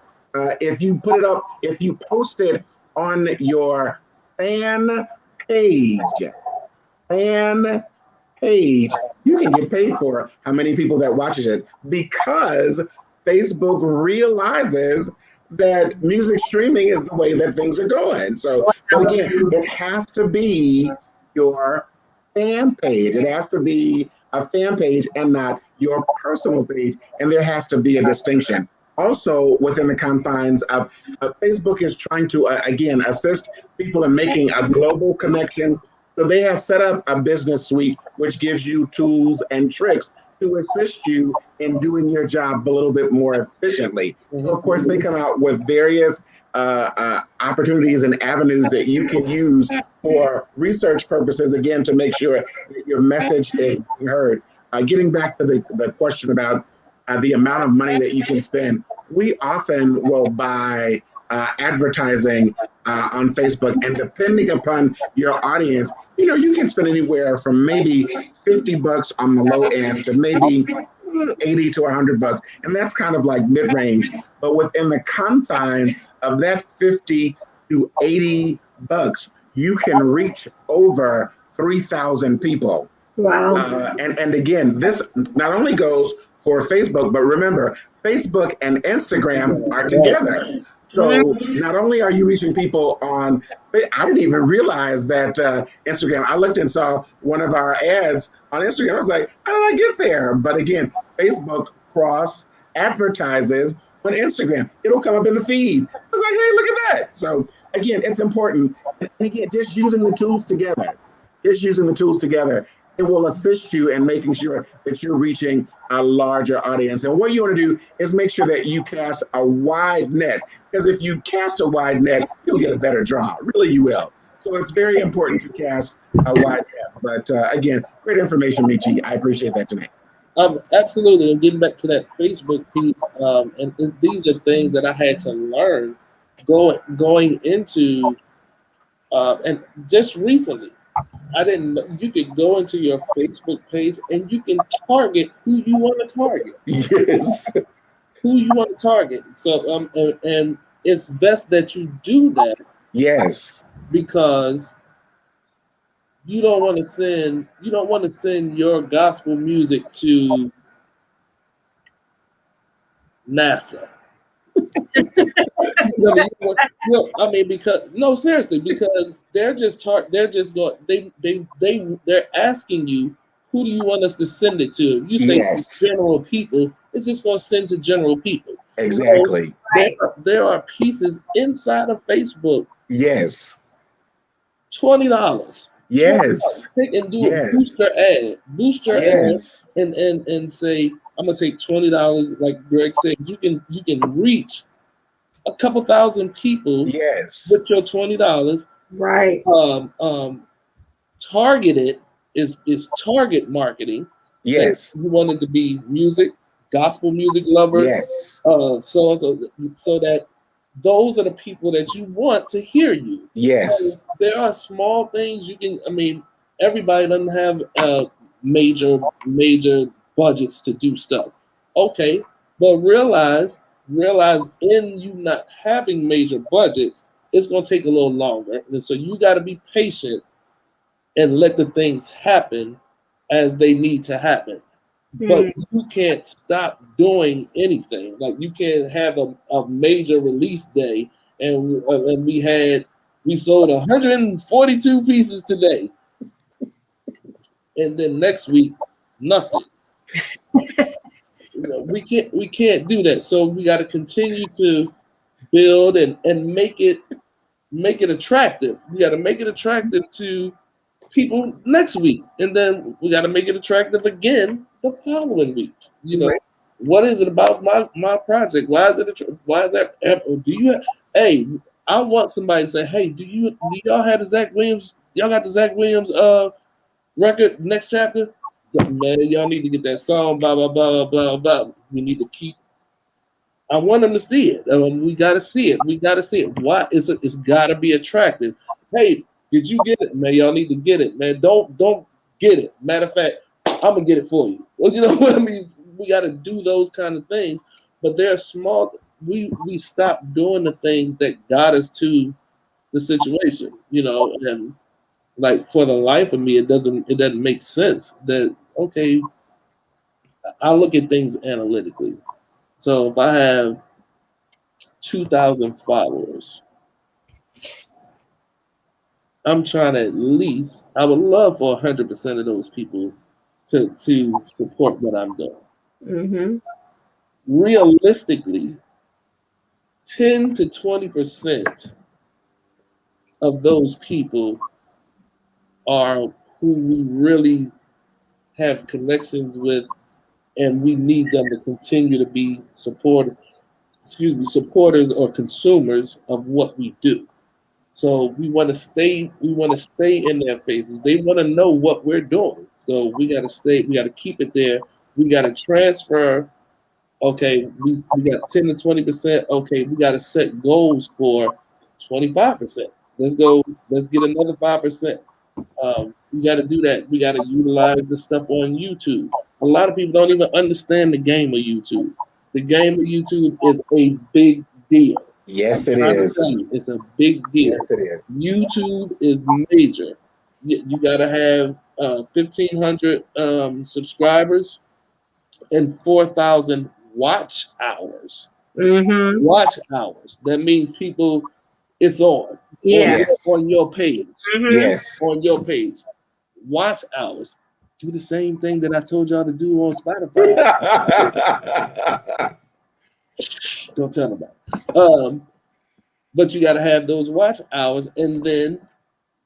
If you put it up, if you post it on your fan page, fan page, you can get paid for how many people that watches it because Facebook realizes that music streaming is the way that things are going. So, but again, it has to be your fan page. It has to be a fan page and not your personal page. And there has to be a distinction. Also, within the confines of Facebook is trying to, again, assist people in making a global connection. So they have set up a business suite, which gives you tools and tricks to assist you in doing your job a little bit more efficiently. Mm-hmm. Of course, they come out with various opportunities and avenues that you can use for research purposes, again, to make sure that your message is being heard. Getting back to the question about the amount of money that you can spend, we often will buy advertising on Facebook, and depending upon your audience, you can spend anywhere from maybe $50 on the low end to maybe 80 to $100, and that's kind of like mid-range. But within the confines of that 50 to $80, you can reach over 3,000 people. Wow. And again, this not only goes for Facebook, but remember, Facebook and Instagram are together. So not only are you reaching people on, I didn't even realize that Instagram, I looked and saw one of our ads on Instagram. I was like, how did I get there? But again, Facebook cross advertises on Instagram. It'll come up in the feed. I was like, hey, look at that. So again, it's important. And again, just using the tools together. It will assist you in making sure that you're reaching a larger audience. And what you want to do is make sure that you cast a wide net, because if you cast a wide net, you'll get a better draw. Really, you will. So it's very important to cast a wide net. But again, great information, Michi. I appreciate that tonight. Absolutely. And getting back to that Facebook piece, and these are things that I had to learn going into, and just recently. I didn't know you could go into your Facebook page and you can target who you want to target. Yes. Who you want to target. So and it's best that you do that. Yes. Because you don't want to send your gospel music to NASA. Seriously, because they're asking you, who do you want us to send it to? If you say general people, it's just going to send to general people. Exactly. So there are pieces inside of Facebook. Yes. $20. Yes. Take and do a booster ad. Ad and say, I'm gonna take $20. Like Greg said, you can reach a couple thousand people Yes. with your $20. Right. Targeted is target marketing. Say Yes. you want it to be music, gospel music lovers, Yes. so that those are the people that you want to hear you. Yes. So there are small things you can. I mean, everybody doesn't have major budgets to do stuff. Okay, but realize in you not having major budgets, it's going to take a little longer, and so you got to be patient and let the things happen as they need to happen. But you can't stop doing anything. Like you can't have a major release day, and we sold 142 pieces today, and then next week nothing. We can't do that. So we got to continue to build and make it attractive. We got to make it attractive to people next week, and then we got to make it attractive again the following week. Right. What is it about my project? Why is that? Do you? Hey, I want somebody to say, hey, do y'all have the Zach Williams? Y'all got the Zach Williams record next chapter? Man, y'all need to get that song. Blah blah blah blah blah. We need to keep. I want them to see it. We got to see it. We got to see it. Why? It's got to be attractive. Hey, did you get it, man? Y'all need to get it, man. Don't get it. Matter of fact, I'm gonna get it for you. Well, you know what I mean? We got to do those kind of things, but they're small. We stopped doing the things that got us to the situation, and like for the life of me, it doesn't make sense. That okay, I look at things analytically. So if I have 2,000 followers, I'm trying to at least, I would love for 100% of those people to support what I'm doing. Mm-hmm. Realistically, 10 to 20% of those people are who we really have connections with, and we need them to continue to be supporters or consumers of what we do. So we want to stay in their faces. They want to know what we're doing. So we got to keep it there. We got to transfer. Okay, we got 10 to 20%. Okay, we got to set goals for 25%. Let's get another 5%. We got to do that. We got to utilize the stuff on YouTube. A lot of people don't even understand the game of YouTube. The game of YouTube is a big deal. Yes, it is. It's a big deal. Yes, it is. YouTube is major. You got to have 1,500 subscribers and 4,000 watch hours. Mm-hmm. Watch hours. That means people, it's on. Yeah. Yes. On your page. Mm-hmm. Yes. On your page. Watch hours. Do the same thing that I told y'all to do on Spotify. Don't tell them about it. But you got to have those watch hours, and then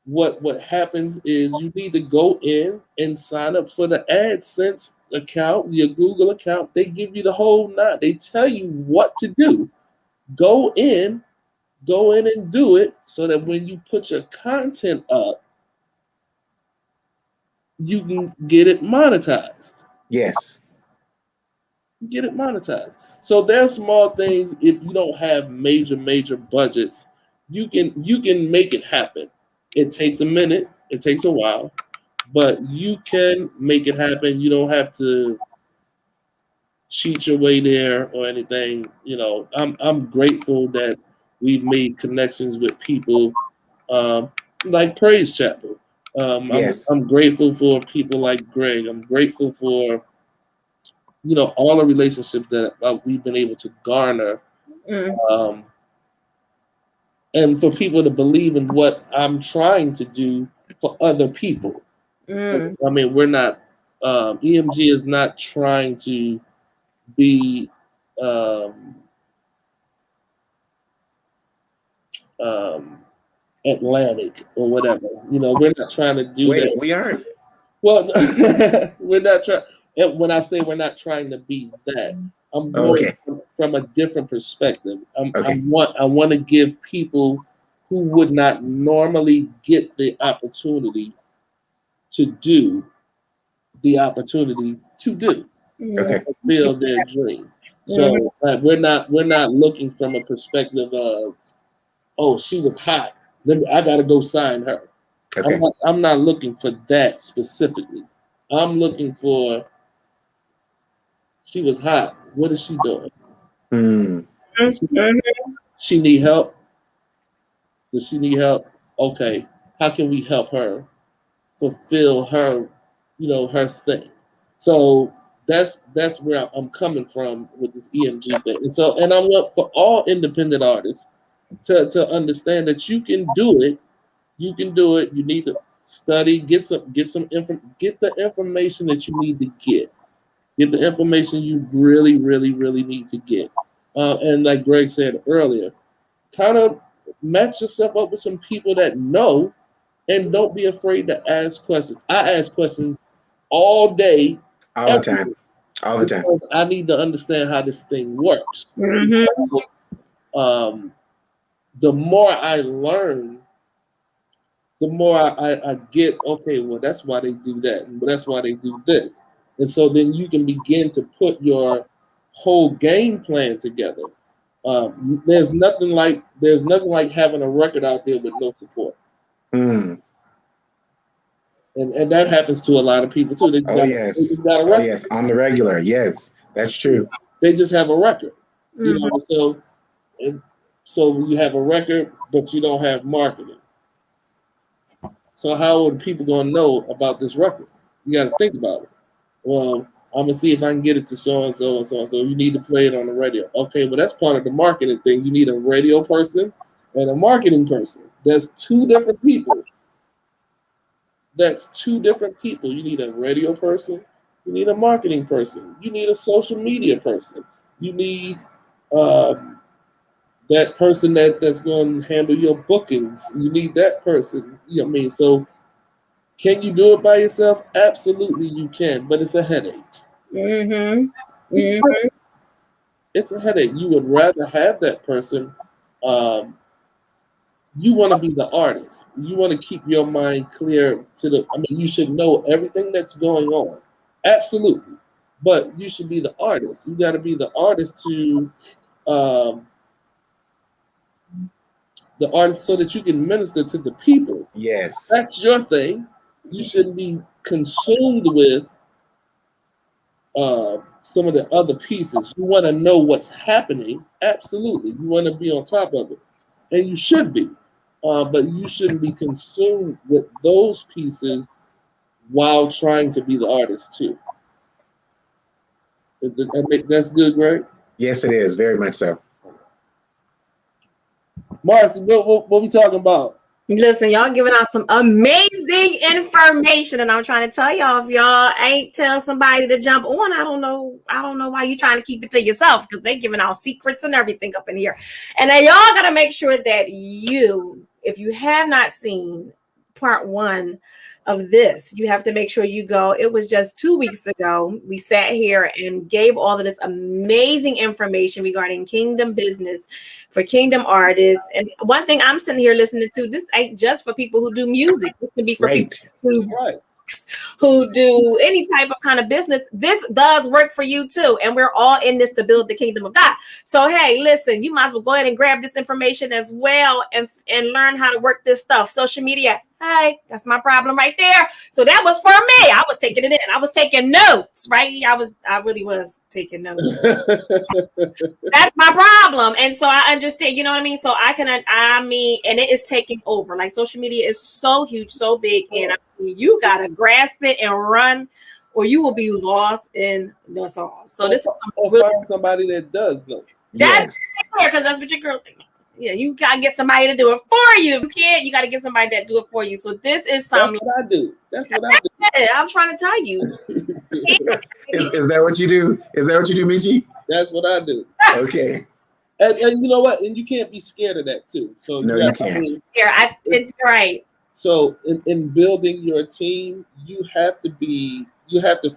what happens is you need to go in and sign up for the AdSense account, your Google account. They give you the whole nine. They tell you what to do. Go in and do it so that when you put your content up, you can get it monetized. Yes. Get it monetized. So there's small things. If you don't have major budgets, you can make it happen. It takes a minute. It takes a while, but you can make it happen. You don't have to cheat your way there or anything. I'm grateful that we've made connections with people like Praise Chapel. Yes. I'm grateful for people like Greg. I'm grateful for all the relationships that we've been able to garner, and for people to believe in what I'm trying to do for other people. I mean, we're not. EMG is not trying to be Atlantic or whatever. We're not trying to do that. We aren't. Well, we're not trying. When I say we're not trying to be that, I'm going from a different perspective. I want to give people who would not normally get the opportunity to do the opportunity to do. Okay. Fulfill their dream. So we're not looking from a perspective of, oh, she was hot, I got to go sign her. Okay. I'm not looking for that specifically. I'm looking for, she was hot. What is she doing? She need help. Does she need help? Okay. How can we help her fulfill her, her thing? So that's where I'm coming from with this EMG thing. And I want for all independent artists to understand that you can do it. You can do it. You need to study, get the information that you need to get. Get the information you really, really, really need to get. And like Greg said earlier, kind of match yourself up with some people that know, and don't be afraid to ask questions. I ask questions all day, all the time, because I need to understand how this thing works. The more I learn, the more I get, okay, well, that's why they do that, and that's why they do this. And so then you can begin to put your whole game plan together. There's nothing like having a record out there with no support. And that happens to a lot of people too. They got a record. Yes, on the regular. Yes, that's true. They just have a record. So you have a record, but you don't have marketing. So how are people going to know about this record? You got to think about it. Well, I'm going to see if I can get it to so and so and so and so. You need to play it on the radio. Okay, well, that's part of the marketing thing. You need a radio person and a marketing person. That's two different people. You need a radio person. You need a marketing person. You need a social media person. You need that person that's going to handle your bookings. You need that person. You know what I mean? So can you do it by yourself? Absolutely you can, but it's a headache. It's a headache. You would rather have that person. You want to be the artist. You want to keep your mind clear you should know everything that's going on. Absolutely. But you should be the artist. You got to be the artist so that you can minister to the people. Yes. That's your thing. You shouldn't be consumed with some of the other pieces. You want to know what's happening. Absolutely. You want to be on top of it. And you should be. But you shouldn't be consumed with those pieces while trying to be the artist too. That's good, Greg? Yes, it is. Very much so. Marcy, what we talking about? Listen, y'all giving out some amazing information, and I'm trying to tell y'all, if y'all ain't tell somebody to jump on, I don't know why you trying to keep it to yourself, because they giving out secrets and everything up in here. And then y'all got to make sure that if you have not seen part 1 of this, you have to make sure you go. It was just 2 weeks ago. We sat here and gave all of this amazing information regarding kingdom business for kingdom artists. And one thing I'm sitting here listening to, this ain't just for people who do music. This can be for people who do any type of kind of business. This does work for you too. And we're all in this to build the kingdom of God. So, hey, listen, you might as well go ahead and grab this information as well and learn how to work this stuff. Social media. Hey, that's my problem right there. So that was for me. I was taking it in. I was taking notes, right? I really was taking notes. That's my problem. And so I understand, you know what I mean? So and it is taking over. Like, social media is so huge, so big. And you got to grasp it and run, or you will be lost in the sauce. So this is find somebody that does know. That's because that's what your girl thinks. Yeah, you gotta get somebody to do it for you. If you can't, you gotta get somebody that do it for you. So this is something. That's what I do. I'm trying to tell you. Is that what you do? Is that what you do, Miche? That's what I do. Okay. And you know what? And you can't be scared of that too. So no, you can't. It's right. So in building your team, you have to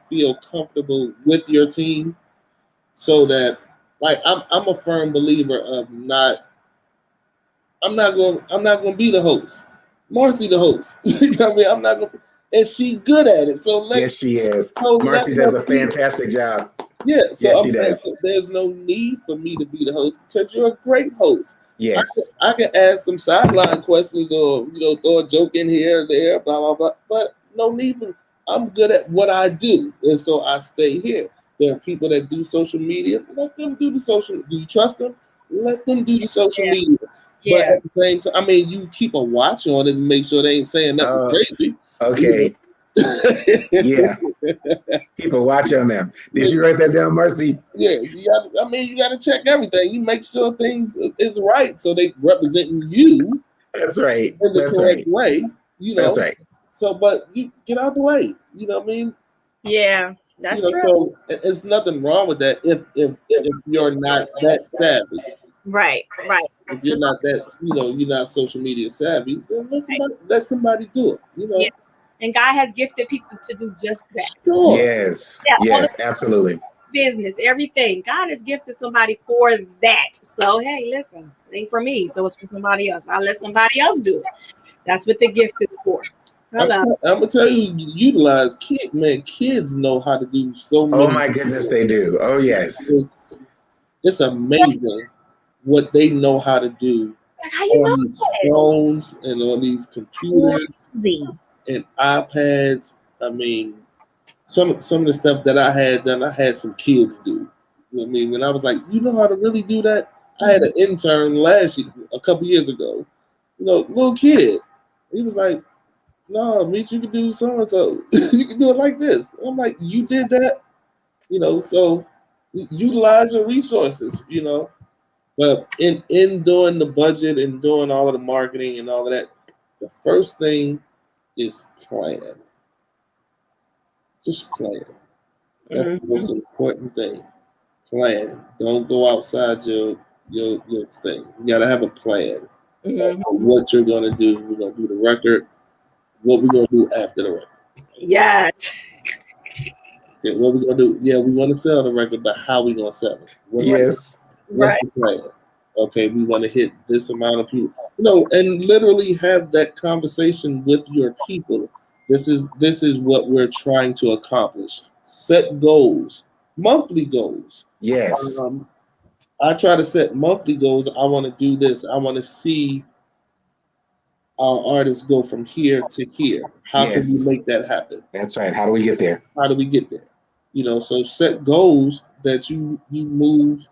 feel comfortable with your team. so that like I'm a firm believer of I'm not going to be the host. Marcy the host. You know what I mean? I'm not going to, and she good at it. So Yes, she is. let Marcy does a fantastic job. Yeah, so yes, I'm she saying does. there's no need for me to be the host because you're a great host. Yes. I can ask some sideline questions or throw a joke in here or there, blah blah blah. But no need for. I'm good at what I do, and so I stay here. There are people that do social media. Let them do the social. Do you trust them? Let them do the social media. But Yeah. at the same time, I mean, you keep a watch on it and make sure they ain't saying nothing crazy. Okay. Yeah. Keep a watch on them. Did you write that down, Marcy? Yes. You got to check everything. You make sure things is right so they representing you. That's right. In the correct way. That's right. So, but you get out the way. You know what I mean? Yeah, that's true. So it's nothing wrong with that if you're not that savvy. Right. If you're not that, you're not social media savvy, then let somebody do it. Yeah. And God has gifted people to do just that. Sure. Yes. Yes, absolutely. Business, everything. God has gifted somebody for that. So hey, listen, it ain't for me, so it's for somebody else. I'll let somebody else do it. That's what the gift is for. I'm gonna tell you, utilize kids. Man, kids know how to do so many. Oh my goodness, they do. Oh yes. It's amazing what they know how to do on these phones and on these computers and iPads. I mean, some of the stuff that I had done, I had some kids do. You know what I mean? When I was like, you know how to really do that? I had an intern a couple years ago, little kid. He was like, no, Mitch, you can do so and so. You can do it like this. I'm like, you did that? So utilize your resources, But in doing the budget and doing all of the marketing and all of that, the first thing is plan. Just plan. That's the most important thing. Plan. Don't go outside your thing. You gotta have a plan of what you're gonna do. We're gonna do the record. What we're gonna do after the record. Yes. Okay, what we're gonna do? Yeah, we want to sell the record, but how we gonna sell it? What's the plan? Okay, we want to hit this amount of people. And literally have that conversation with your people. This is what we're trying to accomplish. Set goals, monthly goals. Yes. I try to set monthly goals. I want to do this. I want to see our artists go from here to here. How can we make that happen? That's right. How do we get there? So set goals that you move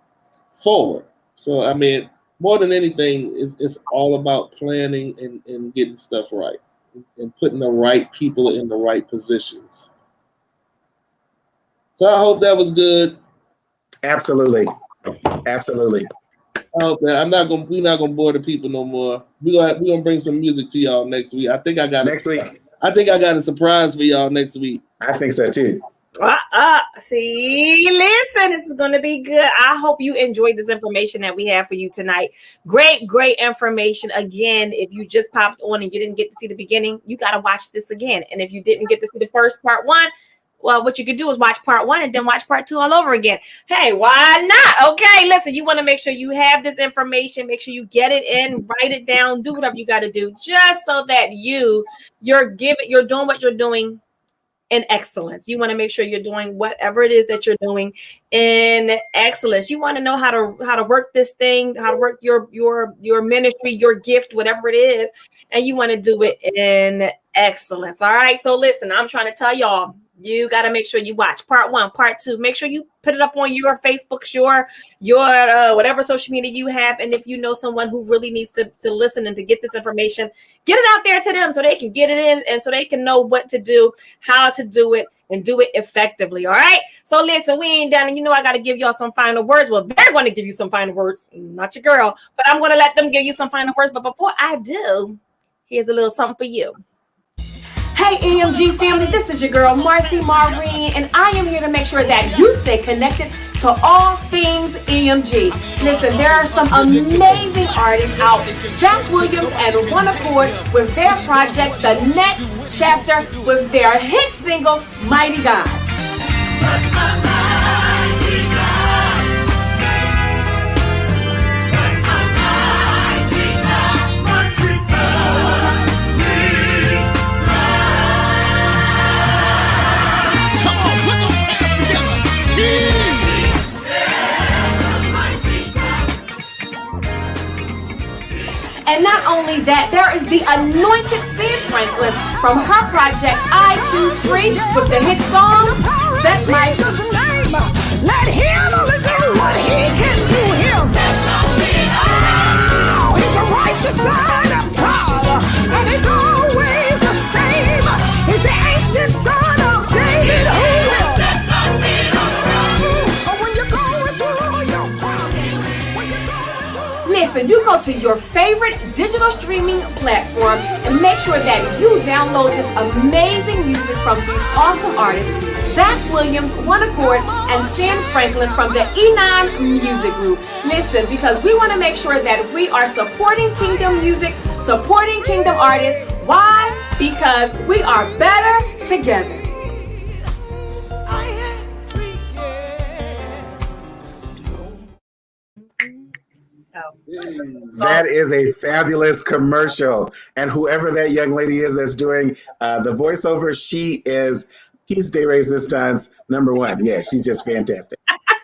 forward. So I mean, more than anything, it's all about planning and getting stuff right and putting the right people in the right positions. So I hope that was good. Absolutely. I hope that we're not gonna bore the people no more. We're gonna bring some music to y'all next week. I think I got a surprise for y'all next week. I think so too. See, listen, this is going to be good. I hope you enjoyed this information that we have for you tonight. Great information. Again, if you just popped on and you didn't get to see the beginning, you got to watch this again. And if you didn't get to see the first part one, well, what you could do is watch part one and then watch part two all over again. Hey, why not? Okay, listen, you want to make sure you have this information. Make sure you get it in, write it down, do whatever you got to do, just so that you're doing what you're doing in excellence. You want to make sure you're doing whatever it is that you're doing in excellence. You want to know how to work this thing, how to work your ministry, your gift, whatever it is, and you want to do it in excellence. All right. So listen, I'm trying to tell y'all, you got to make sure you watch part one, part two. Make sure you put it up on your Facebook, your whatever social media you have. And if you know someone who really needs to listen and to get this information, get it out there to them so they can get it in and so they can know what to do, how to do it, and do it effectively. All right. So listen, we ain't done. And I got to give y'all some final words. Well, they're going to give you some final words, not your girl, but I'm going to let them give you some final words. But before I do, here's a little something for you. Hey EMG family, this is your girl Marcy Maureen, and I am here to make sure that you stay connected to all things EMG. Listen, there are some amazing artists out. Zach Williams and One Accord with their project, The Next Chapter, with their hit single, Mighty God. That's my mighty God. that there is the anointed Sam Franklin from her project I Choose Free with the hit song Set My Feet. Let him only do what he can do him. He's a righteous son of God, and he's always the same. He's the ancient son of David who will set my feet on the ground. When you're going through your problems, when you're going through. Listen, you go to your favorite digital streaming platform and make sure that you download this amazing music from these awesome artists, Zach Williams, One Accord, and Sam Franklin from the E9 Music Group. Listen, because we want to make sure that we are supporting Kingdom music, supporting Kingdom artists. Why? Because we are better together. That is a fabulous commercial. And whoever that young lady is that's doing the voiceover, she is Peace Day Resistance #1. Yeah, she's just fantastic.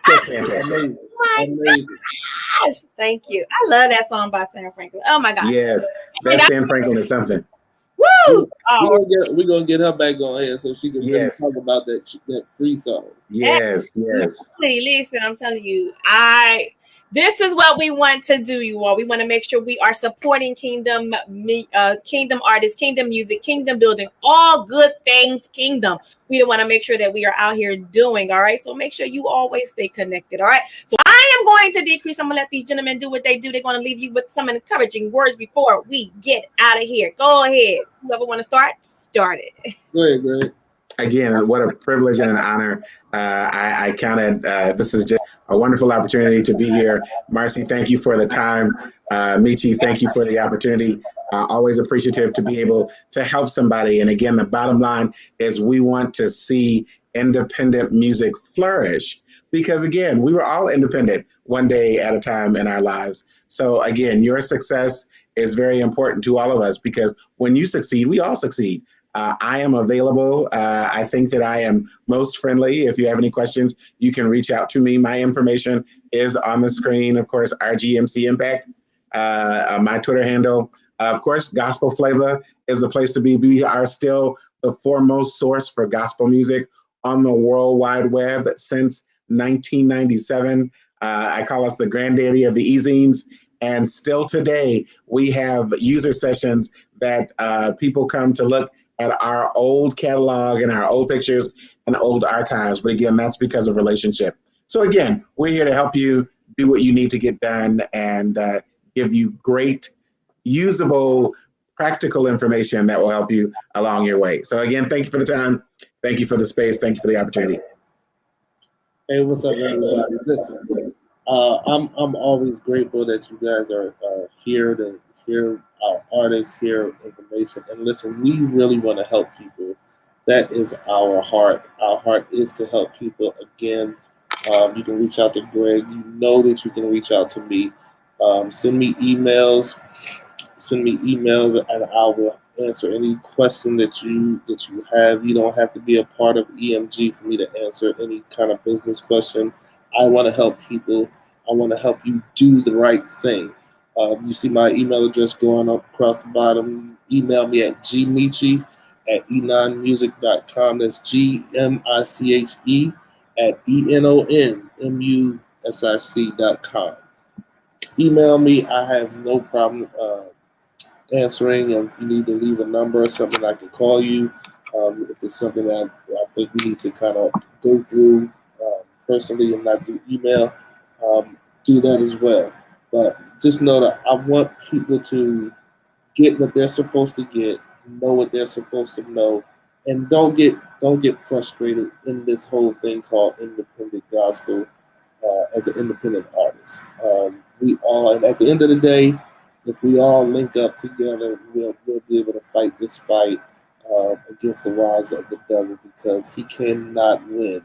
Just fantastic. Amazing. Gosh, thank you. I love that song by Sam Franklin. Oh my gosh. Yes, that Sam Franklin is something. Woo! We're gonna get her back on here so she can really talk about that free song. Yes. Listen, I'm telling you, this is what we want to do, you all. We want to make sure we are supporting Kingdom artists, Kingdom music, Kingdom building, all good things Kingdom. We want to make sure that we are out here doing, all right? So make sure you always stay connected, all right? So I am going to decrease. I'm going to let these gentlemen do what they do. They're going to leave you with some encouraging words before we get out of here. Go ahead. Whoever want to start it. Go ahead, Greg. Again, what a privilege and an honor. I counted, this is just a wonderful opportunity to be here. Marcy, thank you for the time. Miche, thank you for the opportunity. Always appreciative to be able to help somebody. And again, the bottom line is we want to see independent music flourish because again, we were all independent one day at a time in our lives. So again, your success is very important to all of us because when you succeed, we all succeed. I am available. I think that I am most friendly. If you have any questions, you can reach out to me. My information is on the screen. Of course, RGMC Impact, my Twitter handle. Of course, Gospel Flavor is the place to be. We are still the foremost source for gospel music on the World Wide Web since 1997. I call us the granddaddy of the e-zines. And still today, we have user sessions that people come to look at our old catalog and our old pictures and old archives. But again, that's because of relationship. So again, we're here to help you do what you need to get done and give you great, usable, practical information that will help you along your way. So again, thank you for the time. Thank you for the space. Thank you for the opportunity. Hey, what's up, everybody? Listen, I'm always grateful that you guys are here to hear our artists, hear information, and listen. We really want to help people. That is our heart. Our heart is to help people. Again, you can reach out to Greg. You know that you can reach out to me. Send me emails, and I will answer any question that you have. You don't have to be a part of EMG for me to answer any kind of business question. I want to help people. I want to help you do the right thing. You see my email address going up across the bottom. Email me at gmiche@e9music.com. That's GMICHE @ENONMUSIC.com. Email me. I have no problem answering. If you need to leave a number or something, I can call you. If it's something that I think we need to kind of go through personally and not through email, do that as well. But just know that I want people to get what they're supposed to get, know what they're supposed to know, and don't get frustrated in this whole thing called independent gospel as an independent artist. We all, and at the end of the day, if we all link up together, we'll be able to fight this fight against the wiles of the devil because he cannot win.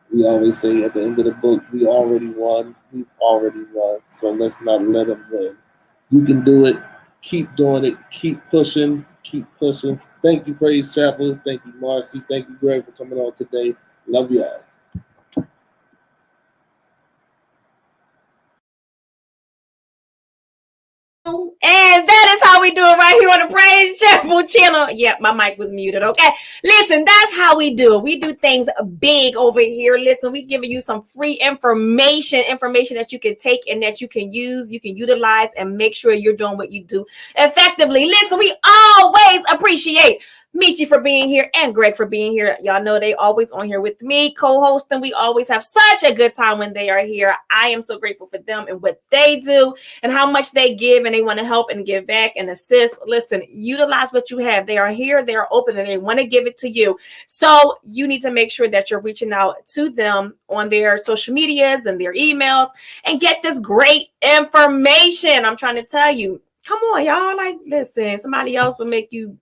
We always say at the end of the book, we already won. We've already won. So let's not let him win. You can do it. Keep doing it. Keep pushing. Keep pushing. Thank you, Praise Chapel. Thank you, Marcy. Thank you, Greg, for coming on today. Love you all. And that is how we we do it right here on the Praise Chapel channel. Yep, my mic was muted, okay? Listen, that's how we do it. We do things big over here. Listen, we giving you some free information that you can take and that you can use, you can utilize, and make sure you're doing what you do effectively. Listen, we always appreciate Miche for being here and Greg for being here. Y'all know they always on here with me, co-hosting. We always have such a good time when they are here. I am so grateful for them and what they do and how much they give, and they want to help and give back and assist. Listen, utilize what you have. They are here, they are open, and they want to give it to you. So you need to make sure that you're reaching out to them on their social medias and their emails and get this great information. I'm trying to tell you, come on, y'all. Like, listen, somebody else will make you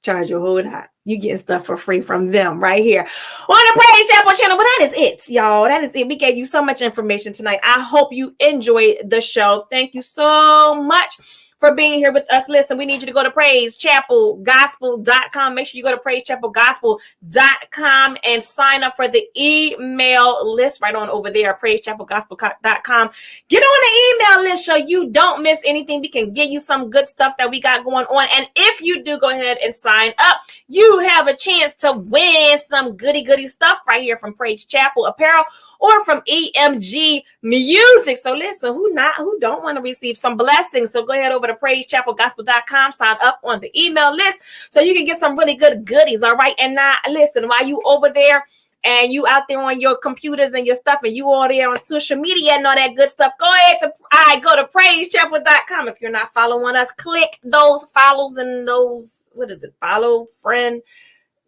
charge a whole lot. You getting stuff for free from them right here on the Praise Chapel channel. But that is it, y'all. That is it. We gave you so much information tonight. I hope you enjoyed the show. Thank you so much for being here with us. Listen, we need you to go to praisechapelgospel.com. Make sure you go to praisechapelgospel.com and sign up for the email list right on over there, praisechapelgospel.com. Get on the email list so you don't miss anything. We can give you some good stuff that we got going on. And if you do go ahead and sign up, you have a chance to win some goody stuff right here from Praise Chapel Apparel or from EMG Music. So listen, who don't want to receive some blessings? So go ahead over to praisechapelgospel.com, sign up on the email list so you can get some really good goodies. All right. And now listen, while you over there and you out there on your computers and your stuff, and you all there on social media and all that good stuff, go to praisechapel.com. If you're not following us, click those follows and those, follow, friend,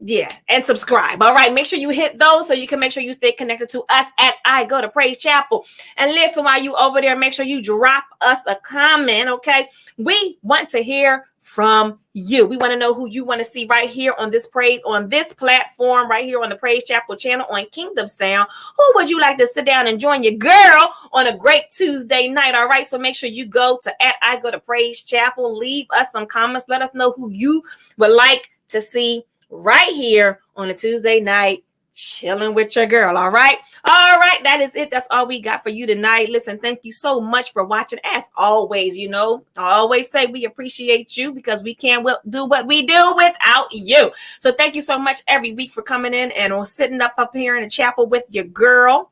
yeah, and subscribe. All right, make sure you hit those so you can make sure you stay connected to us at I Go to Praise Chapel. And listen, while you over there, make sure you drop us a comment, okay? We want to hear from you. We want to know who you want to see right here on this platform, right here on the Praise Chapel channel on Kingdom Sound. Who would you like to sit down and join your girl on a great Tuesday night? All right, so make sure you go to at I Go to Praise Chapel. Leave us some comments. Let us know who you would like to see right here on a Tuesday night, chilling with your girl. All right, that is it. That's all we got for you tonight. Listen, thank you so much for watching. As always, I always say we appreciate you because we can't do what we do without you. So thank you so much every week for coming in and sitting up here in the chapel with your girl.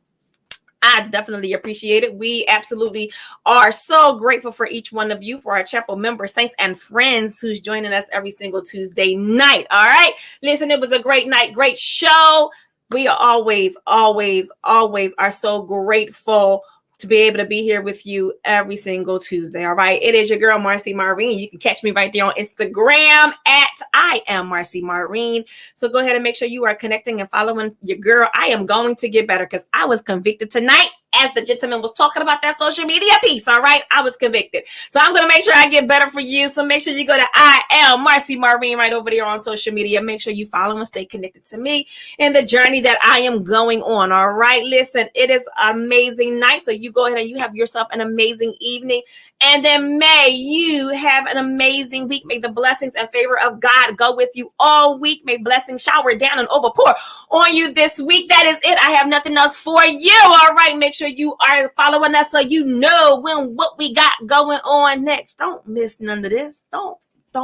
I definitely appreciate it. We absolutely are so grateful for each one of you, for our chapel members, saints, and friends who's joining us every single Tuesday night. All right. Listen, it was a great night, great show. We are always are so grateful to be able to be here with you every single Tuesday. All right. It is your girl, Marcy Maureen. You can catch me right there on Instagram at I am Marcy Maureen. So go ahead and make sure you are connecting and following your girl. I am going to get better because I was convicted tonight. As the gentleman was talking about that social media piece, all right, I was convicted. So I'm going to make sure I get better for you. So make sure you go to I am Marcy Maureen right over there on social media. Make sure you follow and stay connected to me and the journey that I am going on. All right, listen, it is an amazing night. So you go ahead and you have yourself an amazing evening. And then may you have an amazing week. May the blessings and favor of God go with you all week. May blessings shower down and overpour on you this week. That is it. I have nothing else for you. All right, make sure you are following us so you know what we got going on next. Don't miss none of this. Don't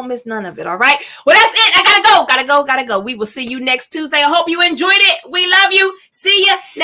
miss none of it. All right. Well, that's it. I gotta go. We will see you next Tuesday. I hope you enjoyed it. We love you. See you next